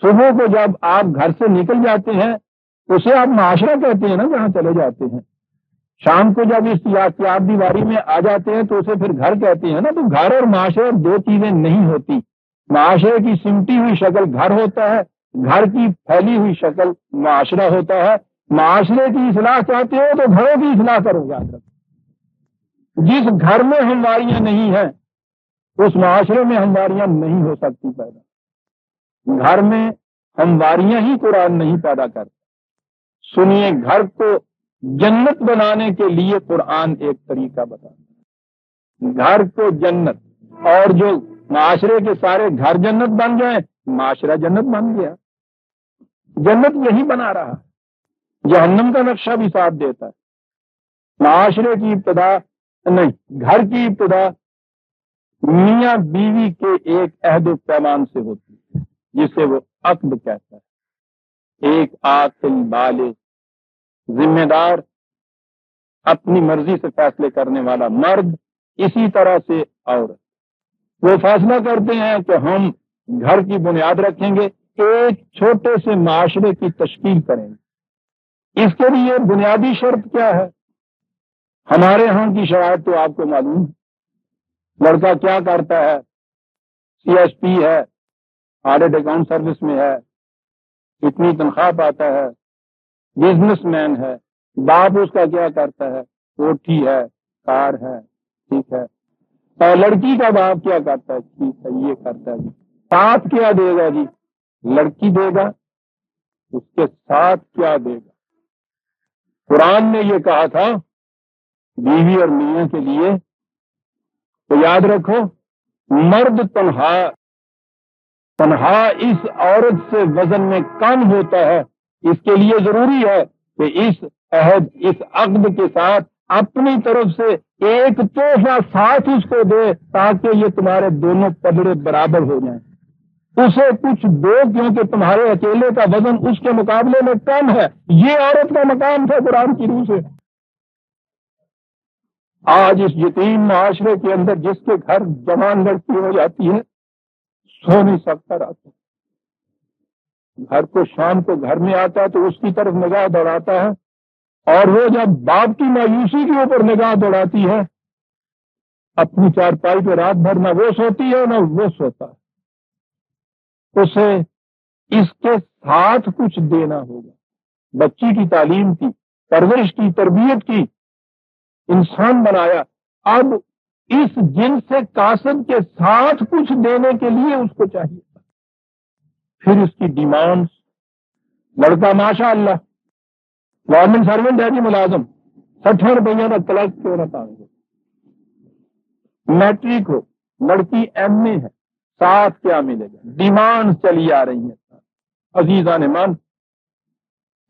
صبح کو جب آپ گھر سے نکل جاتے ہیں اسے آپ معاشرہ کہتے ہیں نا جہاں چلے جاتے ہیں۔ شام کو جب اس یاد دیواری میں آ جاتے ہیں تو اسے پھر گھر کہتے ہیں نا۔ تو گھر اور معاشرہ دو چیزیں نہیں ہوتی۔ معاشرے کی سمٹی ہوئی شکل گھر ہوتا ہے، گھر کی پھیلی ہوئی شکل معاشرہ ہوتا ہے۔ معاشرے کی اصلاح چاہتے ہو تو گھروں کی اصلاح کرو، یاد رکھو۔ جس گھر میں ہمواریاں نہیں ہیں اس معاشرے میں ہمواریاں نہیں ہو سکتی پیدا۔ گھر میں ہمواریاں ہی قرآن نہیں پیدا کرتا۔ سنیے، گھر کو جنت بنانے کے لیے قرآن ایک طریقہ بتاتا ہے، گھر کو جنت، اور جو معاشرے کے سارے گھر جنت بن جائیں معاشرہ جنت بن گیا۔ جنت یہی بنا رہا، جہنم کا نقشہ بھی ساتھ دیتا ہے۔ معاشرے کی ابتدا نہیں، گھر کی ابتدا میاں بیوی کے ایک عہد و پیمان سے ہوتی ہے جسے وہ عقد کہتا ہے۔ ایک عاقل بالغ ذمہ دار اپنی مرضی سے فیصلے کرنے والا مرد، اسی طرح سے عورت، وہ فیصلہ کرتے ہیں کہ ہم گھر کی بنیاد رکھیں گے، ایک چھوٹے سے معاشرے کی تشکیل کریں گے۔ اس کے لیے بنیادی شرط کیا ہے؟ ہمارے ہاں کی شرائط تو آپ کو معلوم ہے۔ لڑکا کیا کرتا ہے؟ سی ایس پی ہے، آڈٹ اکاؤنٹ سروس میں ہے، اتنی تنخواہ پاتا ہے، بزنس مین ہے۔ باپ اس کا کیا کرتا ہے؟ کوٹھی ہے، کار ہے، ٹھیک ہے۔ اور لڑکی کا باپ کیا کرتا ہے؟ ٹھیک ہے، یہ کرتا ہے جی۔ ساتھ کیا دے گا جی؟ لڑکی دے گا، اس کے ساتھ کیا دے گا؟ قرآن نے یہ کہا تھا بیوی اور میاں کے لیے، تو یاد رکھو، مرد تنہا اس عورت سے وزن میں کم ہوتا ہے۔ اس کے لیے ضروری ہے کہ اس عہد، اس عقد کے ساتھ اپنی طرف سے ایک تحفہ ساتھ اس کو دے تاکہ یہ تمہارے دونوں پلڑے برابر ہو جائیں. اسے کچھ دو کیونکہ تمہارے اکیلے کا وزن اس کے مقابلے میں کم ہے. یہ عورت کا مقام تھا قرآن کی روح سے. آج اس یتیم معاشرے کے اندر جس کے گھر جوان لڑکی ہو جاتی ہے سو نہیں سکتا رات کو. گھر کو شام کو گھر میں آتا ہے تو اس کی طرف نگاہ دوڑاتا ہے اور وہ جب باپ کی مایوسی کے اوپر نگاہ دوڑاتی ہے اپنی چارپائی پہ رات بھر نہ وہ سوتی ہے نہ وہ سوتا ہے. اسے اس کے ساتھ کچھ دینا ہوگا. بچی کی تعلیم کی، پرورش کی، تربیت کی، انسان بنایا. اب اس جن سے کاسب کے ساتھ کچھ دینے کے لیے اس کو چاہیے. پھر اس کی ڈیمانڈز، لڑکا ماشاء اللہ گورنمنٹ سروینٹ ہے جی، ملازم، 60 روپیہ کا کلرک کیوں نہ پائیں گے. میٹرک ہو، لڑکی ایم اے ہے، ساتھ کیا ملے گا. ڈیمانڈ چلی آ رہی ہیں. عزیزان مان،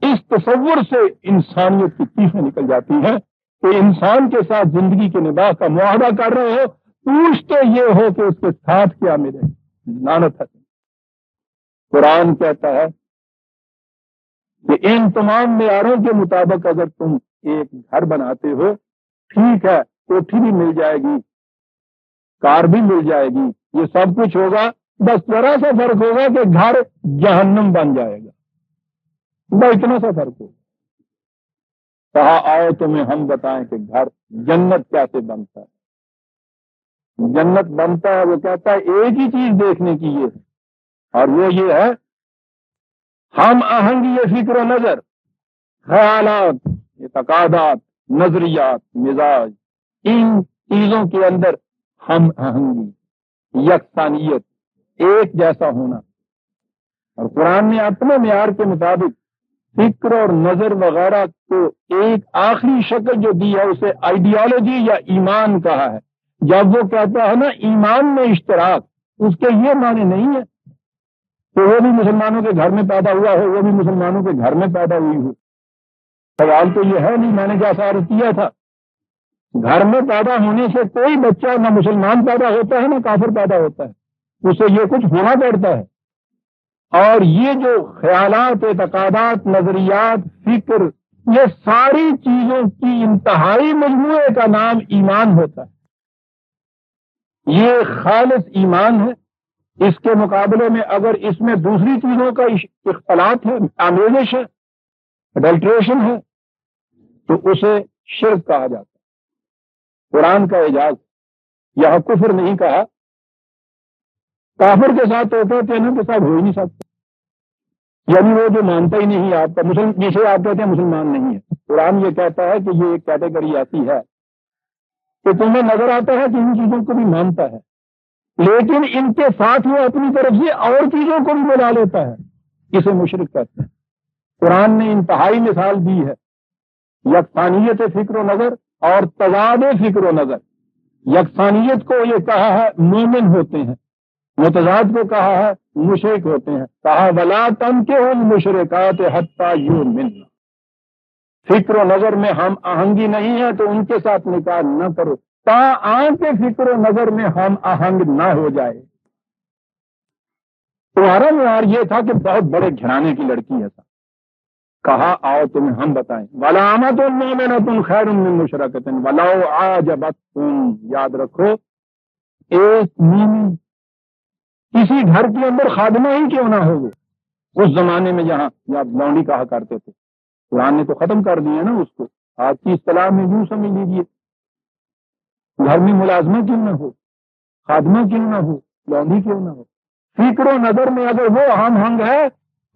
اس تصور سے انسانیت کی چیزیں نکل جاتی ہیں کہ انسان کے ساتھ زندگی کے نباہ کا معاہدہ کر رہے ہو، پوچھتے یہ ہو کہ اس کے ساتھ کیا ملے. لعنت ہے. قرآن کہتا ہے کہ ان تمام معیاروں کے مطابق اگر تم ایک گھر بناتے ہو، ٹھیک ہے، کوٹھی بھی مل جائے گی، کار بھی مل جائے گی، یہ سب کچھ ہوگا، بس ذرا سا فرق ہوگا کہ گھر جہنم بن جائے گا. بس اتنا سا فرق ہوگا. کہا آؤ تمہیں ہم بتائیں کہ گھر جنت کیسے بنتا ہے. جنت بنتا ہے، وہ کہتا ہے ایک ہی چیز دیکھنے کی یہ ہے، اور وہ یہ ہے ہم آہنگی فکر و نظر، خیالات، اعتقادات، نظریات، مزاج، ان چیزوں کے اندر ہم آہنگی، یکسانیت، ایک جیسا ہونا. اور قرآن نے اپنے معیار کے مطابق فکر اور نظر وغیرہ کو ایک آخری شکل جو دی ہے اسے آئیڈیالوجی یا ایمان کہا ہے. جب وہ کہتا ہے نا ایمان میں اشتراک، اس کے یہ معنی نہیں ہے کہ وہ بھی مسلمانوں کے گھر میں پیدا ہوا ہو، وہ بھی مسلمانوں کے گھر میں پیدا ہوئی ہو. سوال تو یہ ہے نہیں، میں نے جیسا عرض کیا تھا، گھر میں پیدا ہونے سے کوئی بچہ نہ مسلمان پیدا ہوتا ہے نہ کافر پیدا ہوتا ہے، اسے یہ کچھ ہونا پڑتا ہے. اور یہ جو خیالات، اعتقادات، نظریات، فکر، یہ ساری چیزوں کی انتہائی مجموعے کا نام ایمان ہوتا ہے. یہ خالص ایمان ہے. اس کے مقابلے میں اگر اس میں دوسری چیزوں کا اختلاط ہے، آمیزش ہے، اڈلٹریشن ہے، تو اسے شرک کہا جاتا ہے. قرآن کا اعجاز، یہاں کفر نہیں کہا. کافر کے ساتھ تو کہتے ہیں نا کہ صاحب ہو ہی نہیں سکتا، یعنی وہ جو مانتا ہی نہیں آپ کا جسے آپ کہتے ہیں مسلمان نہیں ہے. قرآن یہ کہتا ہے کہ یہ ایک کیٹیگری ایسی ہے کہ تمہیں نظر آتا ہے کہ ان چیزوں کو بھی مانتا ہے، لیکن ان کے ساتھ وہ اپنی طرف سے اور چیزوں کو بھی ملا لیتا ہے. اسے مشرک کہتے ہیں. قرآن نے انتہائی مثال دی ہے یکسانیت فکر و نظر اور تضاد فکر و نظر. یکسانیت کو یہ کہا ہے مومن ہوتے ہیں، متضاد کو کہا ہے مشرک ہوتے ہیں. کہا ولا تنکحوا المشرکات حتی یؤمن. فکر و نظر میں ہم آہنگی نہیں ہے تو ان کے ساتھ نکاح نہ کرو تا آنکھ فکر و نظر میں ہم آہنگ نہ ہو جائے. تمہارا معیار یہ تھا کہ بہت بڑے گھرانے کی لڑکی ہے. کہا آؤ تمہیں ہم بتائیں وَلَامَةٌ مُؤْمِنَةٌ خَيْرٌ مِّن مُّشْرِكَةٍ وَلَوْ أَعْجَبَتْكُمْ. یاد رکھو ایک مومن کسی گھر کے اندر خادمہ ہی کیوں نہ ہو. اس زمانے میں جہاں یا لونڈی کہا کرتے تھے، قرآن نے تو ختم کر دیا نا اس کو. آج کی اصطلاح میں یوں سمجھ لیجیے گھر میں ملازمہ کیوں نہ ہو، خادمہ کیوں نہ ہو، لونڈی کیوں نہ ہو، فکر و نظر میں اگر وہ ہم ہنگ ہے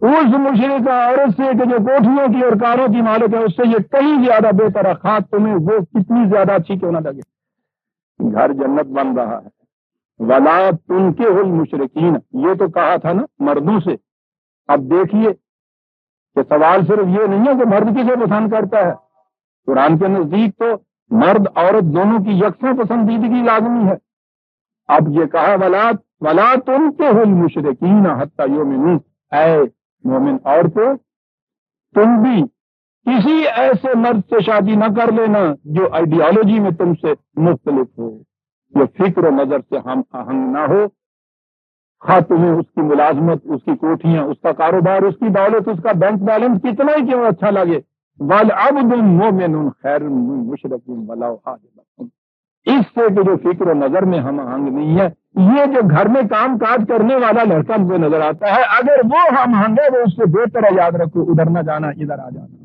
اس مشرکہ عورت سے کہ جو کوٹھیوں کی اور کاروں کی مالک ہے، اس سے یہ کہیں زیادہ بہتر ہے، خاص تمہیں وہ کتنی زیادہ اچھی کیوں نہ لگے. گھر جنت بن رہا ہے. ولا تنکحوا المشرکین، یہ تو کہا تھا نا مردوں سے. اب دیکھیے کہ سوال صرف یہ نہیں ہے کہ مرد کسے پسند کرتا ہے. قرآن کے نزدیک تو مرد عورت دونوں کی یکساں پسندیدگی لازمی ہے. اب یہ کہا ولا تنکحوا المشرکین حتی یؤمنوا. اے مومن عورتوں تم بھی کسی ایسے مرد سے شادی نہ کر لینا جو آئیڈیالوجی میں تم سے مختلف ہو، جو فکر و نظر سے ہم آہنگ نہ ہو، خواہ تمہیں اس کی ملازمت، اس کی کوٹھیاں، اس کا کاروبار، اس کی دولت، اس کا بینک بیلنس کتنا ہی کیوں اچھا لگے، وَالْعَبْدُ مُؤْمِنٌ خَيْرٌ مِّن مُشْرِكٍ وَلَوْ أَعْجَبَكُمْ، اس سے کہ جو فکر و نظر میں ہم آہنگ نہیں ہے، یہ جو گھر میں کام کاج کرنے والا لڑکا مجھے نظر آتا ہے، اگر وہ ہم آہنگ ہے وہ اس سے بہتر ہے، یاد رکھو ادھر نہ جانا ادھر آ جانا۔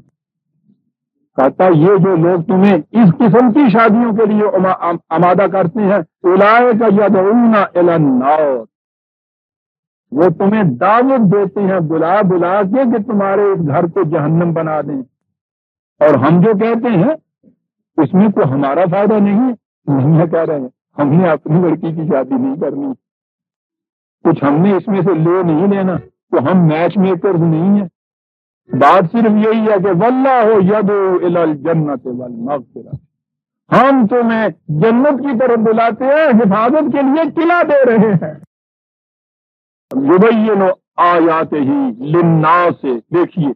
کہتا یہ جو لوگ تمہیں اس قسم کی شادیوں کے لیے آمادہ کرتے ہیں، اولئک یدعون الی النار، وہ تمہیں دعوت دیتے ہیں بلا بلا کے کہ تمہارے اس گھر کو جہنم بنا دیں، اور ہم جو کہتے ہیں اس میں تو ہمارا فائدہ نہیں ہے، کہہ رہے ہیں ہم نے اپنی لڑکی کی شادی نہیں کرنی، کچھ ہم نے اس میں سے لے نہیں لینا، تو ہم میچ میکرز نہیں ہیں، بات صرف یہی ہے کہ واللہ یدعو الی الجنۃ والمغفرہ، ہم تمہیں جنت کی طرف بلاتے ہیں، حفاظت کے لیے قلعہ دے رہے ہیں۔ یبین آیاتہ للناس، دیکھیے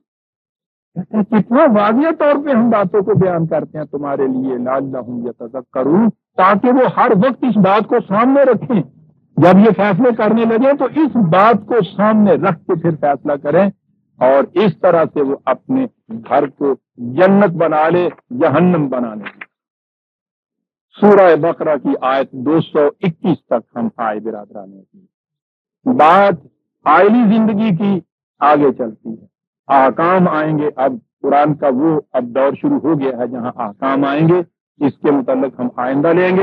کتنا واضح طور پہ ہم باتوں کو بیان کرتے ہیں تمہارے لیے، لعلہم یتذکرون، تاکہ وہ ہر وقت اس بات کو سامنے رکھیں، جب یہ فیصلے کرنے لگے تو اس بات کو سامنے رکھ کے پھر فیصلہ کریں، اور اس طرح سے وہ اپنے گھر کو جنت بنا لے، جہنم بنا لے۔ سورہ بقرہ کی آیت 221 تک ہم آئے برادران کی، بات عائلی زندگی کی آگے چلتی ہے، احکام آئیں گے، اب قرآن کا وہ اب دور شروع ہو گیا ہے جہاں احکام آئیں گے، اس کے متعلق ہم آئندہ لیں گے۔